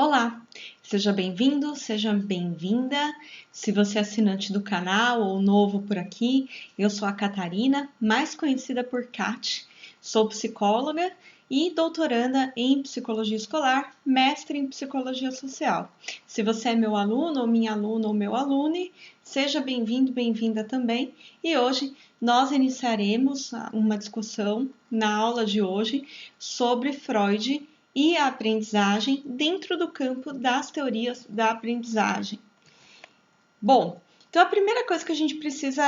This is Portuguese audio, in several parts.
Olá, seja bem-vindo, seja bem-vinda. Se você é assinante do canal ou novo por aqui, eu sou a Catarina, mais conhecida por Cat. Sou psicóloga e doutoranda em psicologia escolar, mestre em psicologia social. Se você é meu aluno ou minha aluna ou meu aluno, seja bem-vindo, bem-vinda também. E hoje nós iniciaremos uma discussão na aula de hoje sobre Freud e a aprendizagem dentro do campo das teorias da aprendizagem. Bom, então a primeira coisa que a gente precisa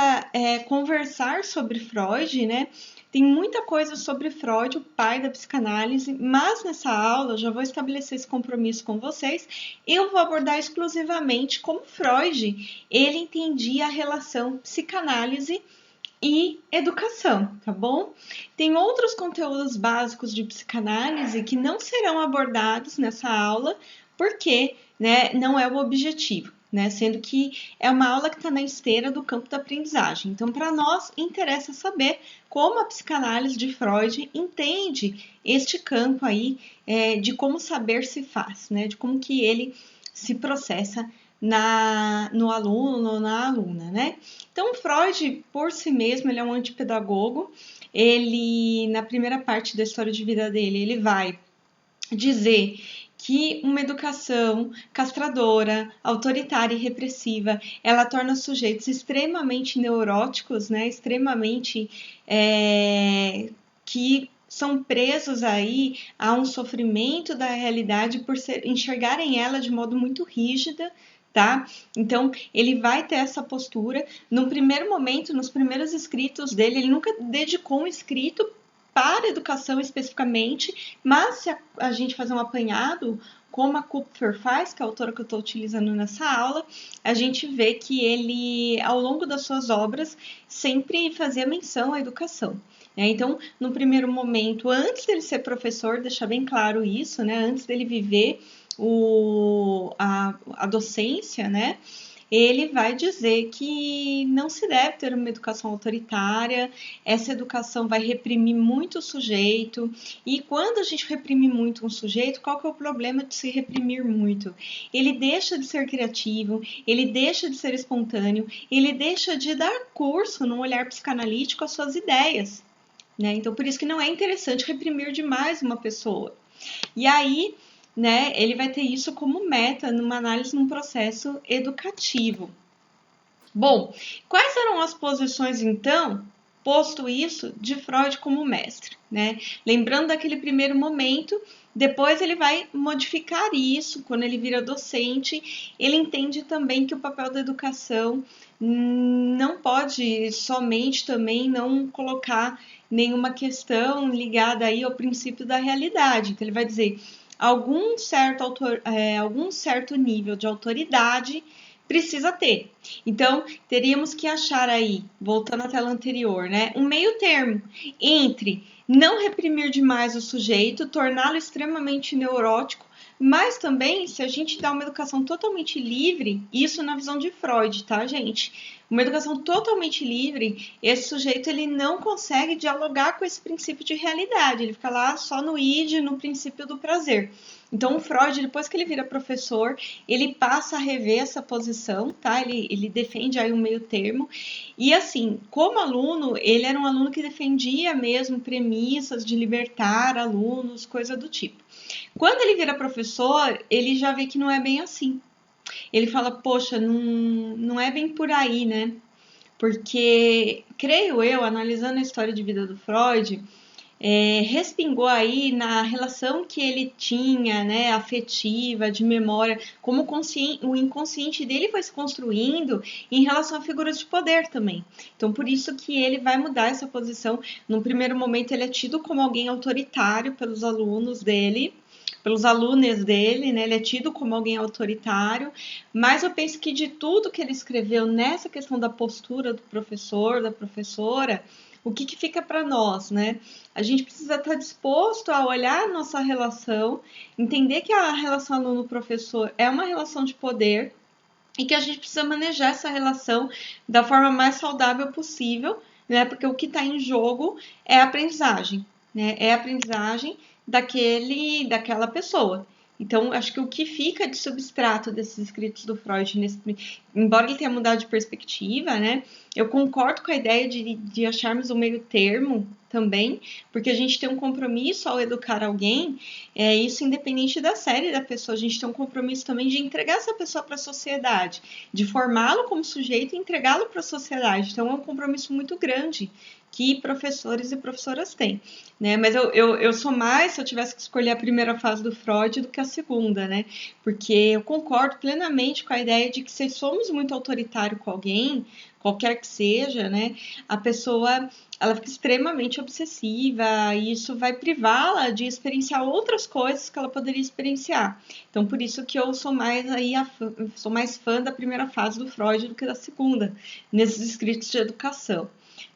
conversar sobre Freud, né? Tem muita coisa sobre Freud, o pai da psicanálise, mas nessa aula eu já vou estabelecer esse compromisso com vocês. Eu vou abordar exclusivamente como Freud ele entendia a relação psicanálise e educação, tá bom? Tem outros conteúdos básicos de psicanálise que não serão abordados nessa aula, porque, né, não é o objetivo, né? Sendo que é uma aula que está na esteira do campo da aprendizagem. Então, para nós, interessa saber como a psicanálise de Freud entende este campo aí de como saber se faz, né? De como que ele se processa no aluno ou na aluna, né? Então, Freud, por si mesmo, ele é um antipedagogo. Ele, na primeira parte da história de vida dele, ele vai dizer que uma educação castradora, autoritária e repressiva, ela torna os sujeitos extremamente neuróticos, né? Extremamente que são presos aí a um sofrimento da realidade por enxergarem ela de modo muito rígida, tá? Então, ele vai ter essa postura. No primeiro momento, nos primeiros escritos dele, ele nunca dedicou um escrito para educação especificamente, mas se a gente fazer um apanhado, como a Kupfer faz, que é a autora que eu estou utilizando nessa aula, a gente vê que ele, ao longo das suas obras, sempre fazia menção à educação. Então, no primeiro momento, antes dele ser professor, deixar bem claro isso, né? Antes dele viver a docência, né? Ele vai dizer que não se deve ter uma educação autoritária, essa educação vai reprimir muito o sujeito, e quando a gente reprime muito um sujeito, qual que é o problema de se reprimir muito? Ele deixa de ser criativo, ele deixa de ser espontâneo, ele deixa de dar curso num olhar psicanalítico às suas ideias, né? Então, por isso que não é interessante reprimir demais uma pessoa. E aí, né, ele vai ter isso como meta numa análise num processo educativo. Bom, quais eram as posições, então, posto isso, de Freud como mestre, né? Lembrando daquele primeiro momento, depois ele vai modificar isso, quando ele vira docente, ele entende também que o papel da educação não pode somente também não colocar nenhuma questão ligada aí ao princípio da realidade. Então ele vai dizer algum certo nível de autoridade precisa ter. Então, teríamos que achar aí, voltando à tela anterior, né, um meio termo entre não reprimir demais o sujeito, torná-lo extremamente neurótico, mas também, se a gente dá uma educação totalmente livre, isso na visão de Freud, tá, gente? Uma educação totalmente livre, esse sujeito ele não consegue dialogar com esse princípio de realidade, ele fica lá só no id, no princípio do prazer. Então, o Freud, depois que ele vira professor, ele passa a rever essa posição, tá? Ele defende aí um meio termo. E, assim, como aluno, ele era um aluno que defendia mesmo premissas de libertar alunos, coisa do tipo. Quando ele vira professor, ele já vê que não é bem assim. Ele fala, poxa, não é bem por aí, né? Porque, creio eu, analisando a história de vida do Freud, respingou aí na relação que ele tinha, né, afetiva, de memória, como o inconsciente dele foi se construindo em relação a figuras de poder também. Então, por isso que ele vai mudar essa posição. No primeiro momento, ele é tido como alguém autoritário pelos alunos dele, pelos alunos dele, né? Ele é tido como alguém autoritário, mas eu penso que de tudo que ele escreveu nessa questão da postura do professor, da professora, o que fica para nós, né? A gente precisa estar disposto a olhar a nossa relação, entender que a relação aluno-professor é uma relação de poder e que a gente precisa manejar essa relação da forma mais saudável possível, né? Porque o que está em jogo é a aprendizagem, né? É a aprendizagem daquela pessoa. Então, acho que o que fica de substrato desses escritos do Freud, embora ele tenha mudado de perspectiva, né, eu concordo com a ideia de acharmos um meio termo também, porque a gente tem um compromisso ao educar alguém, isso independente da série da pessoa, a gente tem um compromisso também de entregar essa pessoa para a sociedade, de formá-lo como sujeito e entregá-lo para a sociedade. Então, é um compromisso muito grande que professores e professoras têm, né? Mas eu sou mais, se eu tivesse que escolher a primeira fase do Freud do que a segunda, né? Porque eu concordo plenamente com a ideia de que se somos muito autoritário com alguém, qualquer que seja, né? A pessoa, ela fica extremamente obsessiva e isso vai privá-la de experienciar outras coisas que ela poderia experienciar. Então, por isso que eu sou mais sou mais fã da primeira fase do Freud do que da segunda, nesses escritos de educação,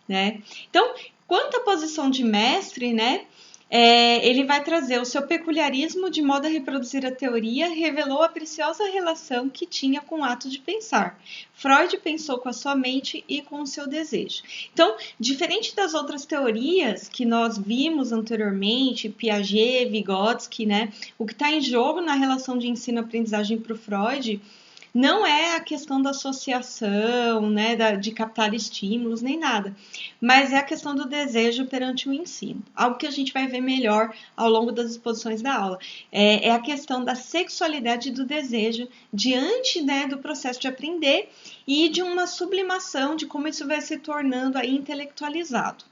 né? Então, quanto à posição de mestre, né? Ele vai trazer o seu peculiarismo de modo a reproduzir a teoria, revelou a preciosa relação que tinha com o ato de pensar. Freud pensou com a sua mente e com o seu desejo. Então, diferente das outras teorias que nós vimos anteriormente, Piaget, Vygotsky, né? O que está em jogo na relação de ensino-aprendizagem para o Freud não é a questão da associação, né, de captar estímulos, nem nada, mas é a questão do desejo perante o ensino. Algo que a gente vai ver melhor ao longo das exposições da aula. É a questão da sexualidade do desejo diante, né, do processo de aprender e de uma sublimação de como isso vai se tornando aí intelectualizado.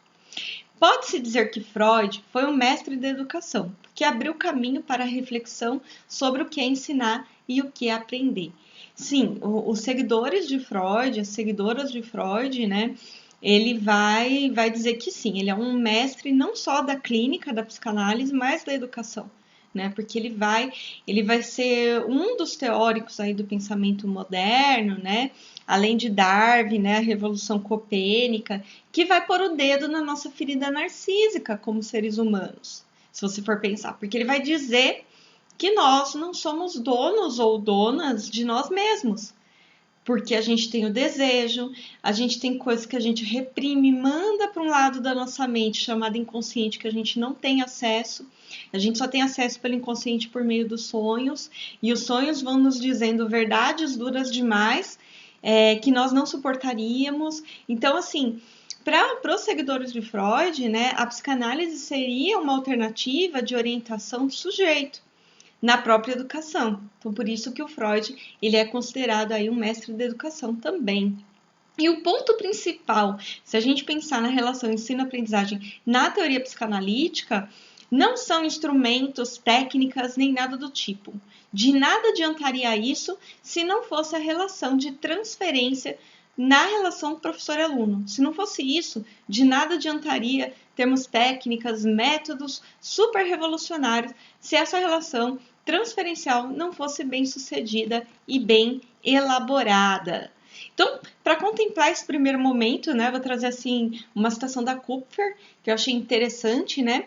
Pode-se dizer que Freud foi um mestre da educação, que abriu caminho para a reflexão sobre o que é ensinar e o que é aprender. Sim, os seguidores de Freud, as seguidoras de Freud, né, ele vai dizer que sim, ele é um mestre não só da clínica, da psicanálise, mas da educação, né, porque ele vai ser um dos teóricos aí do pensamento moderno, né, além de Darwin, né, a Revolução Copérnica, que vai pôr o dedo na nossa ferida narcísica como seres humanos, se você for pensar, porque ele vai dizer que nós não somos donos ou donas de nós mesmos, porque a gente tem o desejo, a gente tem coisas que a gente reprime, manda para um lado da nossa mente chamado inconsciente que a gente não tem acesso, a gente só tem acesso pelo inconsciente por meio dos sonhos, e os sonhos vão nos dizendo verdades duras demais, que nós não suportaríamos. Então, assim, para os seguidores de Freud, né, a psicanálise seria uma alternativa de orientação do sujeito na própria educação. Então, por isso que o Freud ele é considerado aí um mestre da educação também. E o ponto principal, se a gente pensar na relação ensino-aprendizagem na teoria psicanalítica, não são instrumentos, técnicas, nem nada do tipo. De nada adiantaria isso se não fosse a relação de transferência na relação professor-aluno. Se não fosse isso, de nada adiantaria termos técnicas, métodos super revolucionários se essa relação transferencial não fosse bem sucedida e bem elaborada. Então, para contemplar esse primeiro momento, né, vou trazer assim uma citação da Kupfer, que eu achei interessante, né?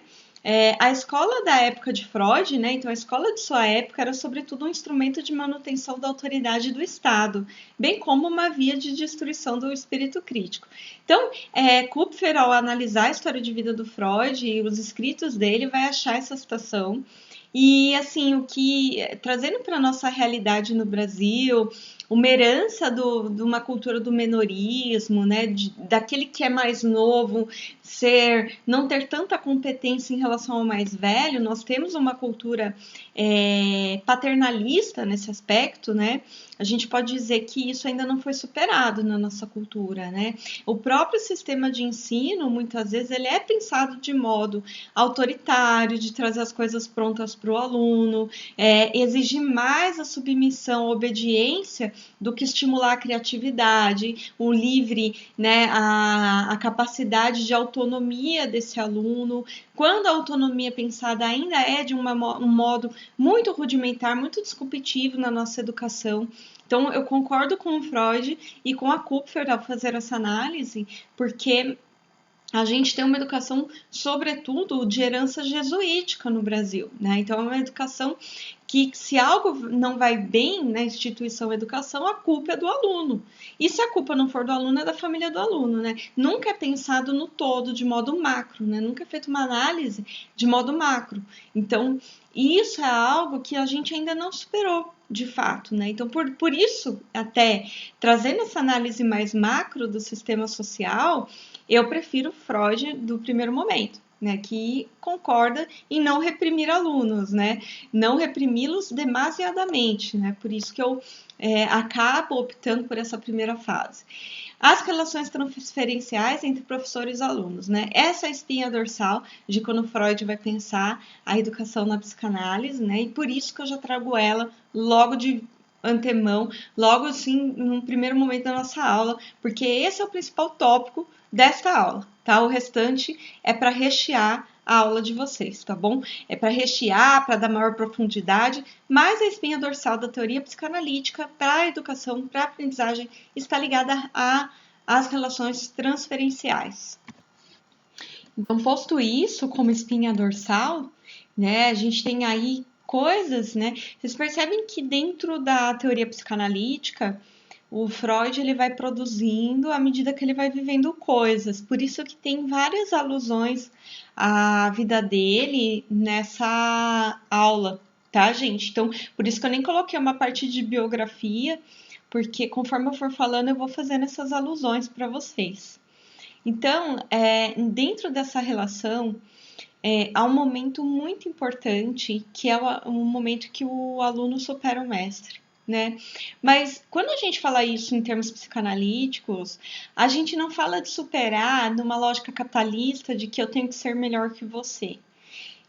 A escola da época de Freud, né, então a escola de sua época era sobretudo um instrumento de manutenção da autoridade do Estado, bem como uma via de destruição do espírito crítico. Então, Kupfer, ao analisar a história de vida do Freud e os escritos dele, vai achar essa citação. E assim, trazendo para a nossa realidade no Brasil, uma herança de uma cultura do menorismo, né, daquele que é mais novo, não ter tanta competência em relação ao mais velho, nós temos uma cultura paternalista nesse aspecto, né? A gente pode dizer que isso ainda não foi superado na nossa cultura, né? O próprio sistema de ensino, muitas vezes, ele é pensado de modo autoritário, de trazer as coisas prontas para o aluno, exige mais a submissão, a obediência, do que estimular a criatividade, o livre, né, a capacidade de autonomia desse aluno, quando a autonomia pensada ainda é de um modo muito rudimentar, muito disruptivo na nossa educação. Então, eu concordo com o Freud e com a Kupfer ao fazer essa análise, porque a gente tem uma educação, sobretudo, de herança jesuítica no Brasil, né? Então, é uma educação que se algo não vai bem na instituição educação, a culpa é do aluno. E se a culpa não for do aluno, é da família do aluno, né? Nunca é pensado no todo, de modo macro, né? Nunca é feita uma análise de modo macro. Então, isso é algo que a gente ainda não superou, de fato, né? Então, por isso, até trazendo essa análise mais macro do sistema social, eu prefiro Freud do primeiro momento, né? Que concorda em não reprimir alunos, né? Não reprimi-los demasiadamente, né? Por isso que eu acabo optando por essa primeira fase. As relações transferenciais entre professores e alunos, né? Essa é a espinha dorsal de quando Freud vai pensar a educação na psicanálise, né? E por isso que eu já trago ela logo de antemão, logo assim, no primeiro momento da nossa aula, porque esse é o principal tópico desta aula, tá? O restante é para rechear a aula de vocês, tá bom? É para rechear, para dar maior profundidade, mas a espinha dorsal da teoria psicanalítica para a educação, para a aprendizagem, está ligada às relações transferenciais. Então, posto isso como espinha dorsal, né, a gente tem aí coisas, né? Vocês percebem que dentro da teoria psicanalítica, o Freud ele vai produzindo à medida que ele vai vivendo coisas. Por isso que tem várias alusões à vida dele nessa aula, tá, gente? Então, por isso que eu nem coloquei uma parte de biografia, porque conforme eu for falando, eu vou fazendo essas alusões para vocês. Então, dentro dessa relação, há um momento muito importante, que é o momento que o aluno supera o mestre, né? Mas quando a gente fala isso em termos psicanalíticos, a gente não fala de superar numa lógica capitalista de que eu tenho que ser melhor que você.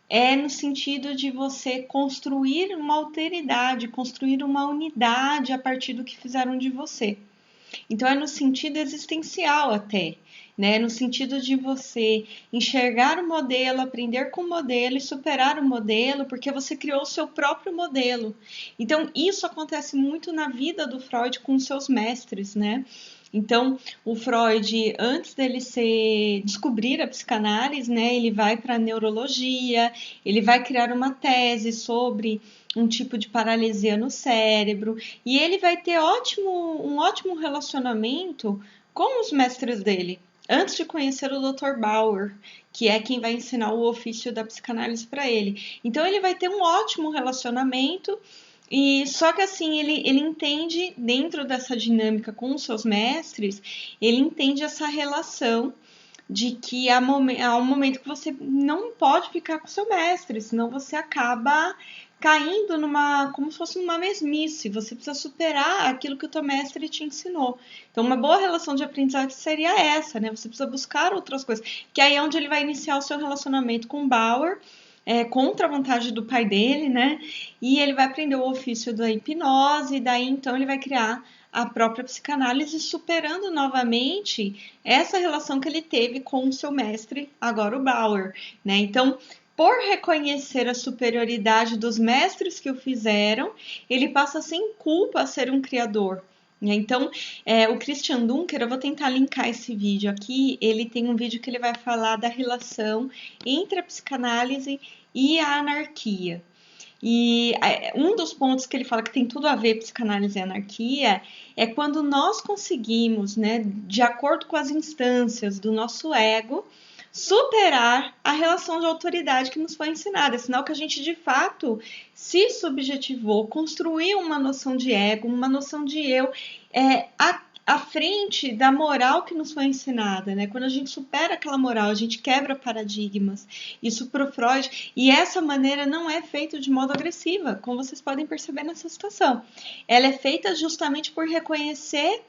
É no sentido de você construir uma alteridade, construir uma unidade a partir do que fizeram de você. Então, é no sentido existencial até, né? No sentido de você enxergar o modelo, aprender com o modelo e superar o modelo, porque você criou o seu próprio modelo. Então, isso acontece muito na vida do Freud com os seus mestres, né? Então, o Freud, antes dele descobrir a psicanálise, né, ele vai para a neurologia, ele vai criar uma tese sobre um tipo de paralisia no cérebro, e ele vai ter um ótimo relacionamento com os mestres dele, antes de conhecer o Dr. Bauer, que é quem vai ensinar o ofício da psicanálise para ele. Então, ele vai ter um ótimo relacionamento. E só que assim, ele entende, dentro dessa dinâmica com os seus mestres, ele entende essa relação de que há um momento que você não pode ficar com o seu mestre, senão você acaba caindo como se fosse uma mesmice. Você precisa superar aquilo que o teu mestre te ensinou. Então, uma boa relação de aprendizagem seria essa, né? Você precisa buscar outras coisas. Que aí é onde ele vai iniciar o seu relacionamento com Bauer, contra a vontade do pai dele, né? E ele vai aprender o ofício da hipnose, e daí então ele vai criar a própria psicanálise, superando novamente essa relação que ele teve com o seu mestre, agora o Bauer, né? Então, por reconhecer a superioridade dos mestres que o fizeram, ele passa sem culpa a ser um criador. Então, o Christian Dunker, eu vou tentar linkar esse vídeo aqui, ele tem um vídeo que ele vai falar da relação entre a psicanálise e a anarquia. E um dos pontos que ele fala que tem tudo a ver psicanálise e anarquia é quando nós conseguimos, né, de acordo com as instâncias do nosso ego, superar a relação de autoridade que nos foi ensinada. É sinal que a gente, de fato, se subjetivou, construiu uma noção de ego, uma noção de eu, à frente da moral que nos foi ensinada, né? Quando a gente supera aquela moral, a gente quebra paradigmas. Isso para o Freud, e essa maneira não é feita de modo agressiva, como vocês podem perceber nessa situação. Ela é feita justamente por reconhecer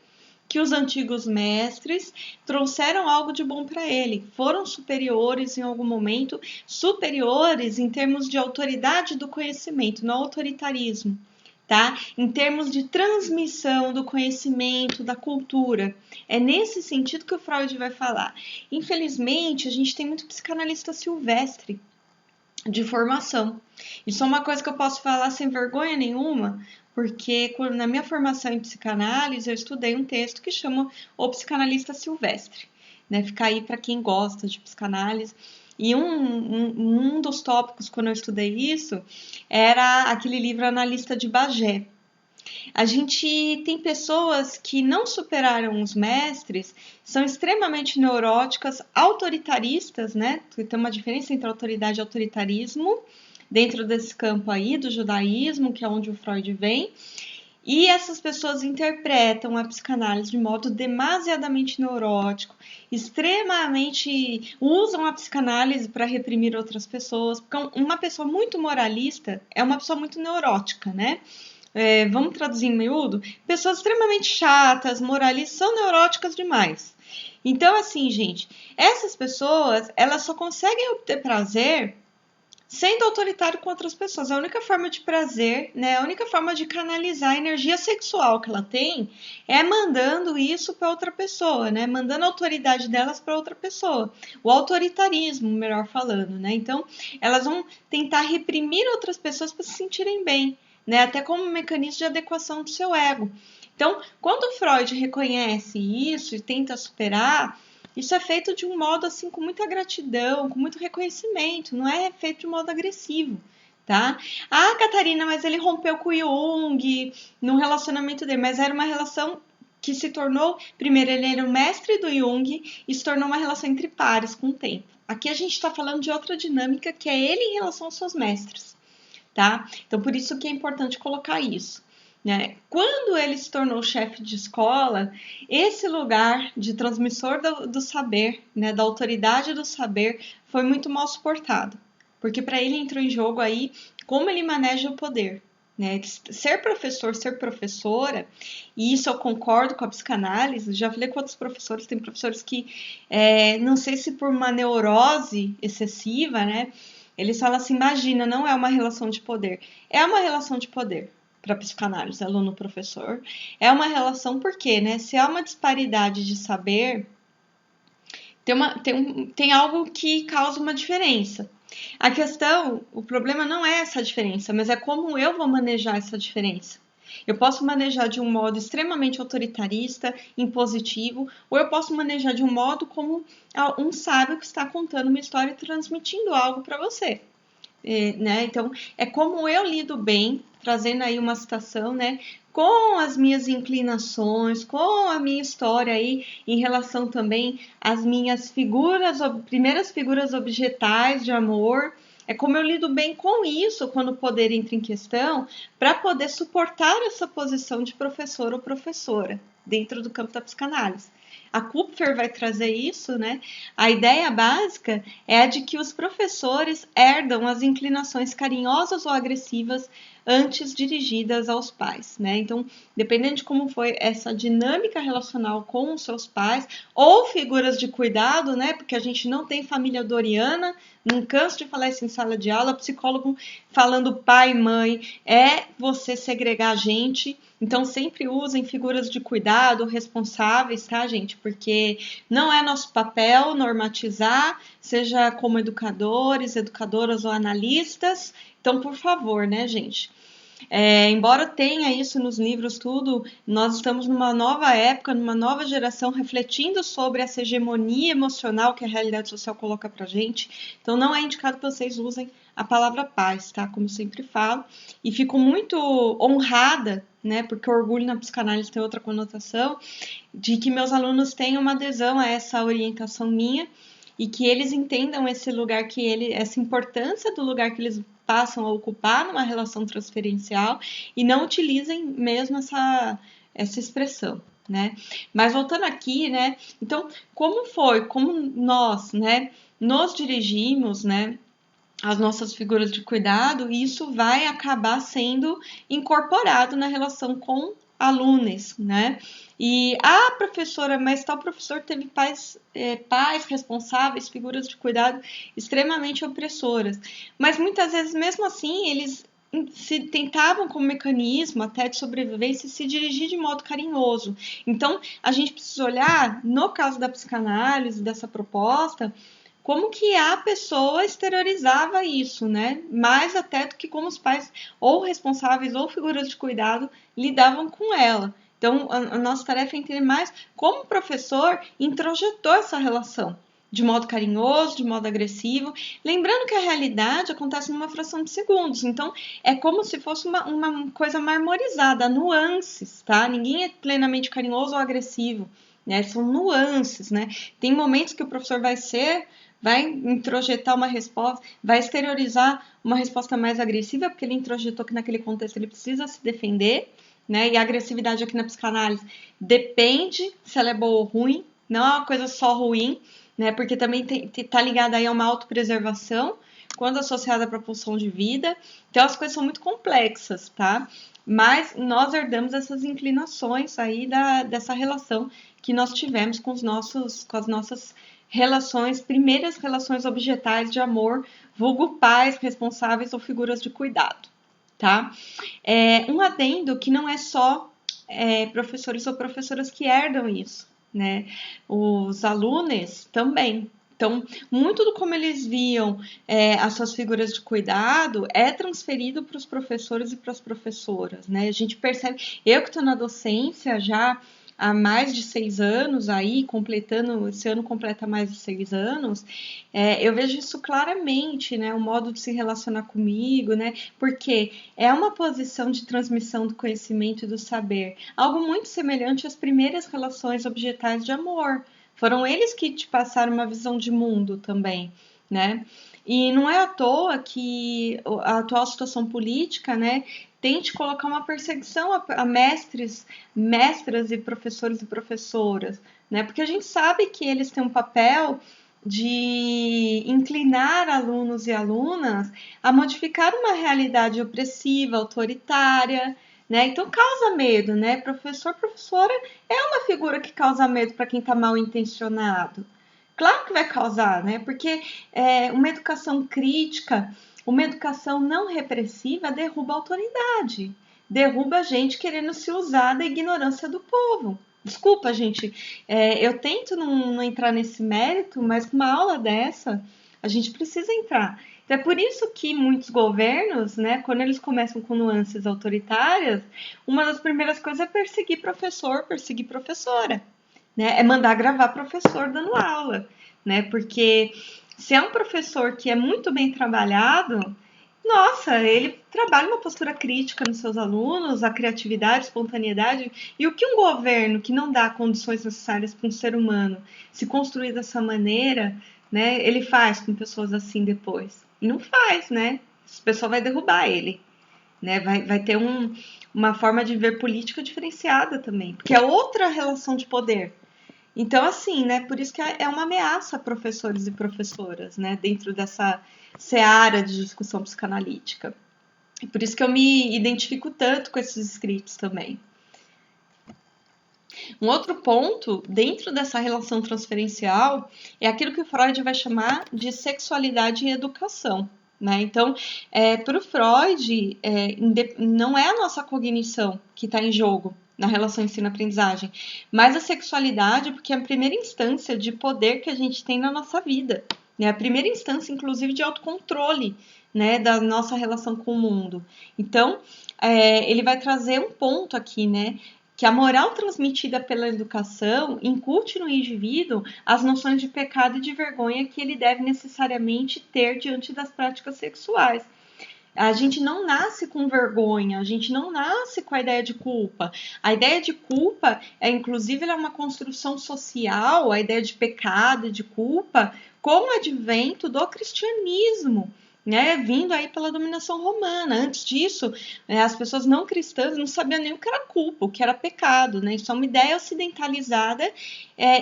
que os antigos mestres trouxeram algo de bom para ele, foram superiores em algum momento, superiores em termos de autoridade do conhecimento, não autoritarismo. Tá? Em termos de transmissão do conhecimento, da cultura. É nesse sentido que o Freud vai falar. Infelizmente, a gente tem muito psicanalista silvestre de formação. Isso é uma coisa que eu posso falar sem vergonha nenhuma, porque na minha formação em psicanálise eu estudei um texto que chama O Psicanalista Silvestre. Né? Fica aí para quem gosta de psicanálise. E um dos tópicos, quando eu estudei isso, era aquele livro Analista de Bagé. A gente tem pessoas que não superaram os mestres, são extremamente neuróticas, autoritaristas, né? Tem uma diferença entre autoridade e autoritarismo, dentro desse campo aí do judaísmo, que é onde o Freud vem. E essas pessoas interpretam a psicanálise de modo demasiadamente neurótico, extremamente usam a psicanálise para reprimir outras pessoas, porque uma pessoa muito moralista é uma pessoa muito neurótica, né? Vamos traduzir em miúdo, pessoas extremamente chatas, moralistas, são neuróticas demais. Então, assim, gente, essas pessoas, elas só conseguem obter prazer sendo autoritário com outras pessoas. A única forma de prazer, né, a única forma de canalizar a energia sexual que ela tem é mandando isso para outra pessoa, né, mandando a autoridade delas para outra pessoa. O autoritarismo, melhor falando, né? Então, elas vão tentar reprimir outras pessoas para se sentirem bem, né, até como um mecanismo de adequação do seu ego. Então, quando Freud reconhece isso e tenta superar, isso é feito de um modo assim com muita gratidão, com muito reconhecimento, não é feito de um modo agressivo, tá? Ah, Catarina, mas ele rompeu com o Jung no relacionamento dele, mas era uma relação que se tornou, primeiro ele era o mestre do Jung e se tornou uma relação entre pares com o tempo. Aqui a gente está falando de outra dinâmica que é ele em relação aos seus mestres, tá? Então, por isso que é importante colocar isso, né? Quando ele se tornou chefe de escola, esse lugar de transmissor do saber, né, da autoridade do saber, foi muito mal suportado, porque para ele entrou em jogo aí como ele maneja o poder, né? Ser professor, ser professora, e isso eu concordo com a psicanálise, já falei com outros professores, tem professores que, não sei se por uma neurose excessiva, né, eles falam assim, imagina, não é uma relação de poder. É uma relação de poder para psicanálise, aluno-professor. É uma relação porque, né, se há uma disparidade de saber, tem algo que causa uma diferença. A questão, o problema não é essa diferença, mas é como eu vou manejar essa diferença. Eu posso manejar de um modo extremamente autoritarista, impositivo, ou eu posso manejar de um modo como um sábio que está contando uma história e transmitindo algo para você. Né? Então, é como eu lido bem, trazendo aí uma citação, né, com as minhas inclinações, com a minha história aí, em relação também às minhas primeiras figuras objetais de amor. É como eu lido bem com isso quando o poder entra em questão, para poder suportar essa posição de professor ou professora dentro do campo da psicanálise. A Kupfer vai trazer isso, né? A ideia básica é a de que os professores herdam as inclinações carinhosas ou agressivas antes dirigidas aos pais, né? Então, dependendo de como foi essa dinâmica relacional com os seus pais, ou figuras de cuidado, né? Porque a gente não tem família doriana, não canso de falar isso em sala de aula, psicólogo falando pai e mãe, é você segregar a gente. Então, sempre usem figuras de cuidado responsáveis, tá, gente? Porque não é nosso papel normatizar, seja como educadores, educadoras ou analistas. Então, por favor, né, gente? Embora tenha isso nos livros tudo, nós estamos numa nova época, numa nova geração, refletindo sobre essa hegemonia emocional que a realidade social coloca pra gente. Então, não é indicado que vocês usem a palavra paz, tá? Como eu sempre falo. E fico muito honrada, né? Porque orgulho na psicanálise tem outra conotação, de que meus alunos tenham uma adesão a essa orientação minha e que eles entendam esse lugar essa importância do lugar que eles passam a ocupar numa relação transferencial e não utilizem mesmo essa expressão, né? Mas voltando aqui, né? Então, como nós, né, nos dirigimos, né, as nossas figuras de cuidado, e isso vai acabar sendo incorporado na relação com alunos, né? E a professora, mas tal professor teve pais responsáveis, figuras de cuidado extremamente opressoras. Mas muitas vezes, mesmo assim, eles se tentavam como mecanismo até de sobrevivência se dirigir de modo carinhoso. Então, a gente precisa olhar, no caso da psicanálise, dessa proposta, como que a pessoa exteriorizava isso, né? Mais até do que como os pais ou responsáveis ou figuras de cuidado lidavam com ela. Então, a nossa tarefa é entender mais como o professor introjetou essa relação, de modo carinhoso, de modo agressivo. Lembrando que a realidade acontece numa fração de segundos. Então, é como se fosse uma coisa marmorizada, nuances, tá? Ninguém é plenamente carinhoso ou agressivo, né? São nuances, né? Tem momentos que o professor vai introjetar uma resposta, vai exteriorizar uma resposta mais agressiva, porque ele introjetou que naquele contexto ele precisa se defender, né? E a agressividade aqui na psicanálise depende se ela é boa ou ruim, não é uma coisa só ruim, né? Porque também está ligada aí a uma autopreservação, quando associada à propulsão de vida. Então as coisas são muito complexas, tá? Mas nós herdamos essas inclinações aí dessa relação que nós tivemos com as nossas relações, primeiras relações objetais de amor, vulgo pais, responsáveis ou figuras de cuidado, tá? Um adendo que não é só professores ou professoras que herdam isso, né? Os alunos também. Então, muito do como eles viam as suas figuras de cuidado é transferido para os professores e para as professoras, né? A gente percebe, eu que estou na docência já há mais de 6 anos aí, esse ano completa mais de 6 anos, eu vejo isso claramente, né? O modo de se relacionar comigo, né? Porque é uma posição de transmissão do conhecimento e do saber, algo muito semelhante às primeiras relações objetais de amor. Foram eles que te passaram uma visão de mundo também, né? E não é à toa que a atual situação política, né, tente colocar uma perseguição a mestras e professores e professoras, né? Porque a gente sabe que eles têm um papel de inclinar alunos e alunas a modificar uma realidade opressiva, autoritária, né? Então causa medo, né? Professora é uma figura que causa medo para quem está mal intencionado. Claro que vai causar, né? Porque uma educação crítica, uma educação não repressiva derruba a autoridade, derruba a gente querendo se usar da ignorância do povo. Desculpa, gente, eu tento não entrar nesse mérito, mas com uma aula dessa, a gente precisa entrar. Então, é por isso que muitos governos, né, quando eles começam com nuances autoritárias, uma das primeiras coisas é perseguir professor, perseguir professora, né? É mandar gravar professor dando aula, né? Porque se é um professor que é muito bem trabalhado, nossa, ele trabalha uma postura crítica nos seus alunos, a criatividade, a espontaneidade. E o que um governo que não dá condições necessárias para um ser humano se construir dessa maneira, né, ele faz com pessoas assim depois? E não faz, né? Essa pessoa vai derrubar ele, né? Vai ter uma forma de ver política diferenciada também, porque é outra relação de poder. Então, assim, né, por isso que é uma ameaça a professores e professoras, né, dentro dessa seara de discussão psicanalítica. E por isso que eu me identifico tanto com esses escritos também. Um outro ponto, dentro dessa relação transferencial, é aquilo que o Freud vai chamar de sexualidade em educação. Né? Então, para o Freud, não é a nossa cognição que está em jogo na relação ensino-aprendizagem, mas a sexualidade, porque é a primeira instância de poder que a gente tem na nossa vida, né? A primeira instância, inclusive, de autocontrole, né, da nossa relação com o mundo. Então, ele vai trazer um ponto aqui, né, que a moral transmitida pela educação incute no indivíduo as noções de pecado e de vergonha que ele deve necessariamente ter diante das práticas sexuais. A gente não nasce com vergonha, a gente não nasce com a ideia de culpa. A ideia de culpa inclusive, ela é uma construção social, a ideia de pecado e de culpa, com o advento do cristianismo. Né, vindo aí pela dominação romana. Antes disso, as pessoas não cristãs não sabiam nem o que era culpa, o que era pecado. Né? Isso é uma ideia ocidentalizada,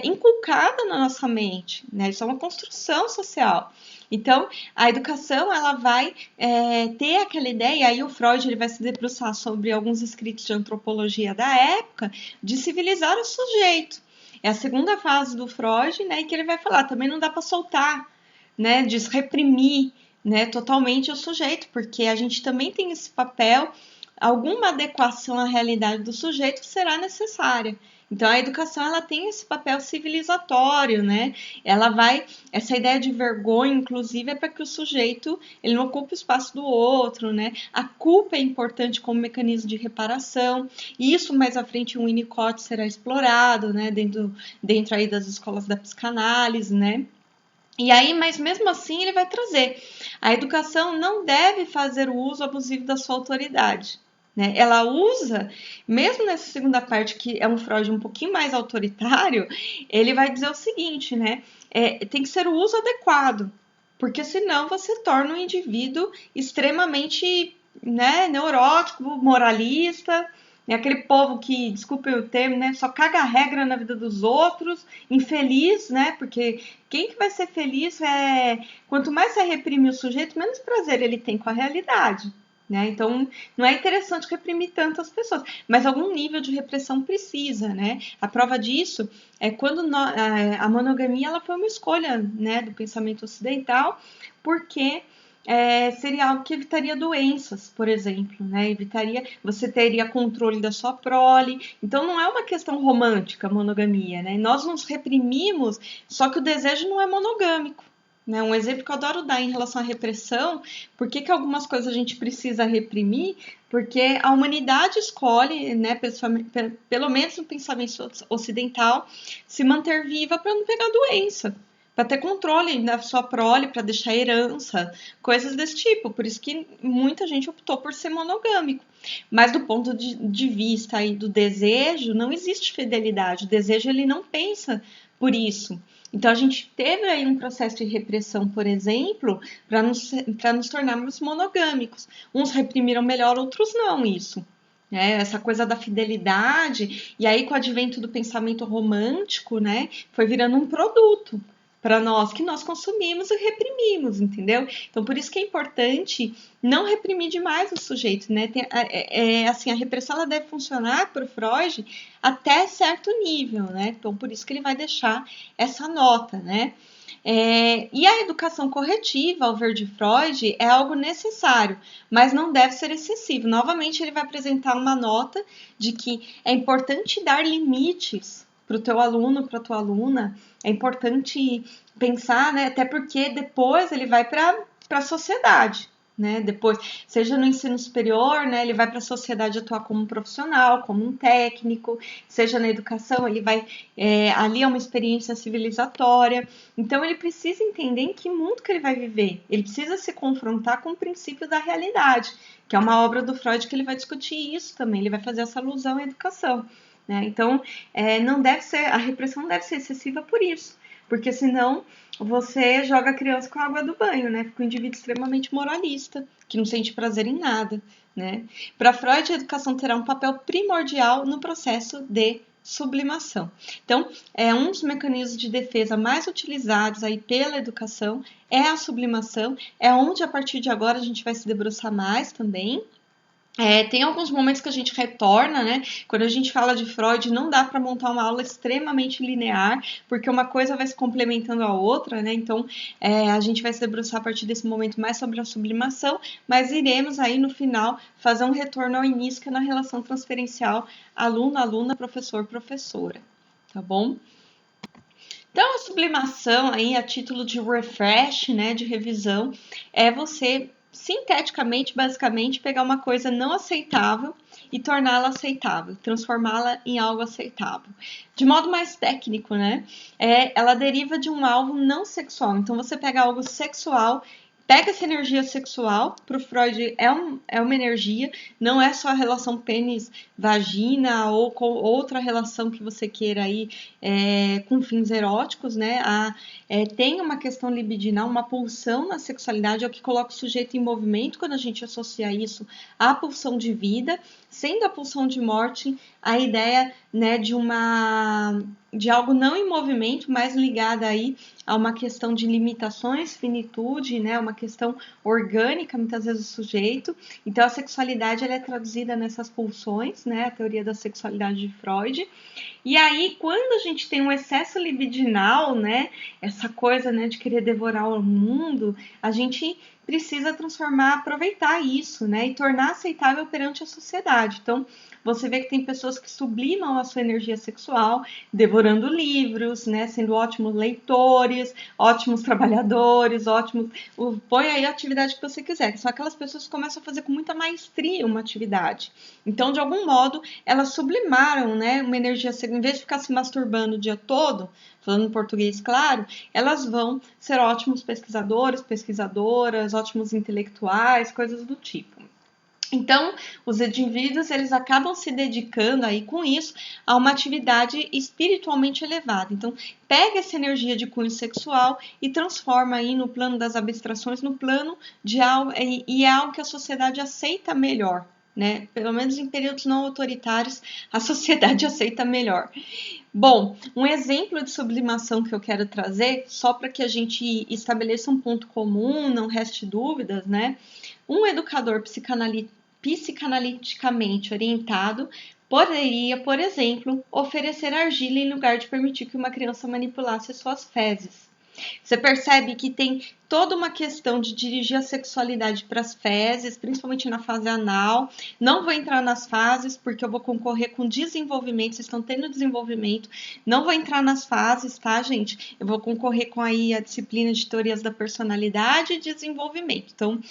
inculcada na nossa mente. Né? Isso é uma construção social. Então, a educação ela vai ter aquela ideia, e aí o Freud ele vai se debruçar sobre alguns escritos de antropologia da época, de civilizar o sujeito. É a segunda fase do Freud, né, que ele vai falar, também não dá para soltar, né, de reprimir, né, totalmente o sujeito, porque a gente também tem esse papel, alguma adequação à realidade do sujeito será necessária. Então a educação ela tem esse papel civilizatório, né? Essa ideia de vergonha, inclusive, é para que o sujeito ele não ocupe o espaço do outro, né? A culpa é importante como mecanismo de reparação. E isso mais à frente o Winnicott será explorado, né? Dentro aí das escolas da psicanálise, né? E aí, mas mesmo assim ele vai trazer. A educação não deve fazer o uso abusivo da sua autoridade. Né? Ela usa, mesmo nessa segunda parte, que é um Freud um pouquinho mais autoritário, ele vai dizer o seguinte, né? Tem que ser o uso adequado, porque senão você torna um indivíduo extremamente, né, neurótico, moralista, é aquele povo que, desculpe o termo, né, só caga a regra na vida dos outros, infeliz, né, porque quem que vai ser feliz quanto mais você reprime o sujeito, menos prazer ele tem com a realidade. Né? Então, não é interessante reprimir tantas pessoas, mas algum nível de repressão precisa. Né? A prova disso é quando a monogamia ela foi uma escolha, né, do pensamento ocidental, porque seria algo que evitaria doenças, por exemplo, né? Você teria controle da sua prole. Então não é uma questão romântica a monogamia, né? Nós nos reprimimos, só que o desejo não é monogâmico. Né? Um exemplo que eu adoro dar em relação à repressão, por que algumas coisas a gente precisa reprimir? Porque a humanidade escolhe, né, pelo menos no pensamento ocidental, se manter viva para não pegar doença, para ter controle da sua prole, para deixar herança, coisas desse tipo. Por isso que muita gente optou por ser monogâmico. Mas do ponto de vista aí do desejo, não existe fidelidade. O desejo ele não pensa por isso. Então a gente teve aí um processo de repressão, por exemplo, para nos tornarmos monogâmicos. Uns reprimiram melhor, outros não isso. Essa coisa da fidelidade, e aí com o advento do pensamento romântico, né, foi virando um produto para nós, que nós consumimos e reprimimos, entendeu? Então, por isso que é importante não reprimir demais o sujeito, né? Assim, a repressão ela deve funcionar para o Freud até certo nível, né? Então, por isso que ele vai deixar essa nota, né? E a educação corretiva, ao ver de Freud, é algo necessário, mas não deve ser excessivo. Novamente, ele vai apresentar uma nota de que é importante dar limites para o teu aluno, para a tua aluna. É importante pensar, né? Até porque depois ele vai para a sociedade. Né? Depois, seja no ensino superior, né, ele vai para a sociedade atuar como um profissional, como um técnico, seja na educação, ele vai ali é uma experiência civilizatória. Então ele precisa entender em que mundo que ele vai viver. Ele precisa se confrontar com o princípio da realidade, que é uma obra do Freud que ele vai discutir isso também. Ele vai fazer essa alusão à educação. Né? Então, não deve ser, a repressão não deve ser excessiva por isso. Porque senão você joga a criança com a água do banho, né? Fica um indivíduo extremamente moralista, que não sente prazer em nada, né? Para Freud, a educação terá um papel primordial no processo de sublimação. Então, um dos mecanismos de defesa mais utilizados aí pela educação é a sublimação, é onde a partir de agora a gente vai se debruçar mais também. Tem alguns momentos que a gente retorna, né? Quando a gente fala de Freud, não dá para montar uma aula extremamente linear, porque uma coisa vai se complementando à outra, né? Então, a gente vai se debruçar a partir desse momento mais sobre a sublimação, mas iremos aí no final fazer um retorno ao início, que é na relação transferencial aluno-aluna, professor-professora, tá bom? Então, a sublimação aí, a título de refresh, né, de revisão, é você sinteticamente, basicamente, pegar uma coisa não aceitável e torná-la aceitável, transformá-la em algo aceitável. De modo mais técnico, né? Ela deriva de um alvo não sexual. Então, você pega algo sexual, pega essa energia sexual, para o Freud é uma energia, não é só a relação pênis-vagina ou com outra relação que você queira aí com fins eróticos, né? Tem uma questão libidinal, uma pulsão na sexualidade, é o que coloca o sujeito em movimento quando a gente associa isso à pulsão de vida, sendo a pulsão de morte a ideia, né, de algo não em movimento, mas ligada aí a uma questão de limitações, finitude, né, uma questão orgânica, muitas vezes, do sujeito. Então, a sexualidade ela é traduzida nessas pulsões, né, a teoria da sexualidade de Freud. E aí, quando a gente tem um excesso libidinal, né, essa coisa, né, de querer devorar o mundo, a gente precisa transformar, aproveitar isso, né, e tornar aceitável perante a sociedade. Então, você vê que tem pessoas que sublimam a sua energia sexual, devorando livros, né, sendo ótimos leitores, ótimos trabalhadores, ótimos... Põe aí a atividade que você quiser. São aquelas pessoas que começam a fazer com muita maestria uma atividade. Então, de algum modo, elas sublimaram, né, uma energia sexual. Em vez de ficar se masturbando o dia todo, falando em português claro, elas vão ser ótimos pesquisadores, pesquisadoras, ótimos intelectuais, coisas do tipo. Então, os indivíduos, eles acabam se dedicando aí com isso a uma atividade espiritualmente elevada. Então, pega essa energia de cunho sexual e transforma aí no plano das abstrações, no plano de algo, e é algo que a sociedade aceita melhor, né? Pelo menos em períodos não autoritários, a sociedade aceita melhor. Bom, um exemplo de sublimação que eu quero trazer, só para que a gente estabeleça um ponto comum, não reste dúvidas, né? Um educador psicanaliticamente orientado poderia, por exemplo, oferecer argila em lugar de permitir que uma criança manipulasse suas fezes. Você percebe que tem toda uma questão de dirigir a sexualidade para as fezes, principalmente na fase anal. Não vou entrar nas fases, porque eu vou concorrer com desenvolvimento, vocês estão tendo desenvolvimento. Não vou entrar nas fases, tá, gente? Eu vou concorrer com aí a disciplina de teorias da personalidade e desenvolvimento. Então,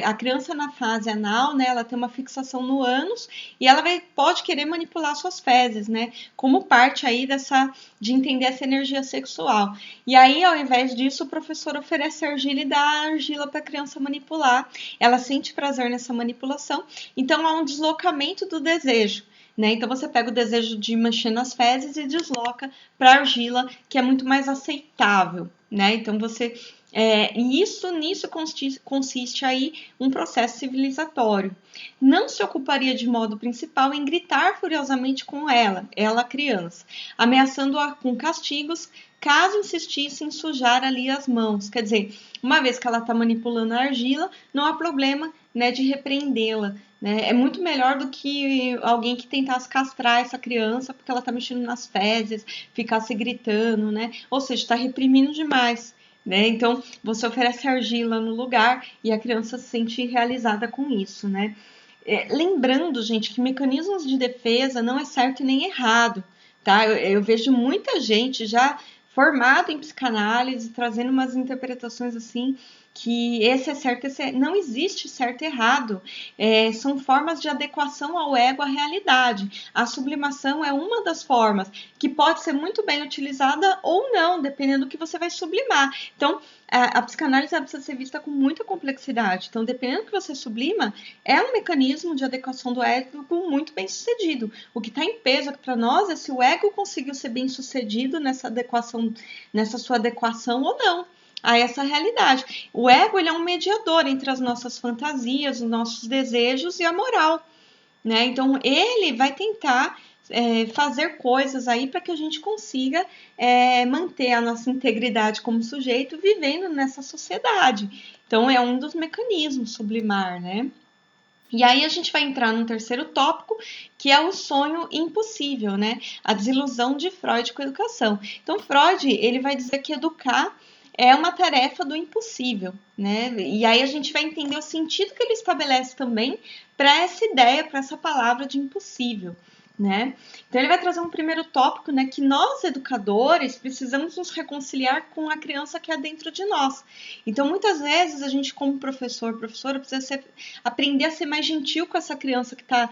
a criança na fase anal, né, ela tem uma fixação no ânus e ela pode querer manipular suas fezes, né? Como parte aí de entender essa energia sexual. E aí, ao invés disso, o professor oferece argila e dá a argila para a criança manipular. Ela sente prazer nessa manipulação, então há um deslocamento do desejo. Né? Então você pega o desejo de mexer nas fezes e desloca para a argila, que é muito mais aceitável. Né? Então você. Nisso consiste aí um processo civilizatório. Não se ocuparia de modo principal em gritar furiosamente com ela criança, ameaçando-a com castigos caso insistisse em sujar ali as mãos. Quer dizer, uma vez que ela está manipulando a argila, não há problema, né, de repreendê-la. Né? É muito melhor do que alguém que tentasse castrar essa criança porque ela está mexendo nas fezes, ficasse gritando, né? Ou seja, está reprimindo demais. Né? Então, você oferece argila no lugar e a criança se sente realizada com isso. Né? Lembrando, gente, que mecanismos de defesa não é certo e nem errado. Tá? Eu vejo muita gente já formado em psicanálise, trazendo umas interpretações assim, que esse é certo, não existe certo e errado. São formas de adequação ao ego à realidade. A sublimação é uma das formas, que pode ser muito bem utilizada ou não, dependendo do que você vai sublimar. Então, a psicanálise precisa ser vista com muita complexidade. Então, dependendo do que você sublima, é um mecanismo de adequação do ego muito bem sucedido. O que está em peso para nós é se o ego conseguiu ser bem sucedido nessa sua adequação ou não a essa realidade. O ego, ele é um mediador entre as nossas fantasias, os nossos desejos e a moral. Né? Então, ele vai tentar fazer coisas aí para que a gente consiga manter a nossa integridade como sujeito vivendo nessa sociedade. Então, é um dos mecanismos sublimar, né? E aí a gente vai entrar num terceiro tópico, que é o sonho impossível, né? A desilusão de Freud com a educação. Então, Freud, ele vai dizer que educar é uma tarefa do impossível, né? E aí a gente vai entender o sentido que ele estabelece também para essa ideia, para essa palavra de impossível. Né? Então ele vai trazer um primeiro tópico, né, que nós educadores precisamos nos reconciliar com a criança que é dentro de nós. Então muitas vezes a gente como professora precisa aprender a ser mais gentil com essa criança que está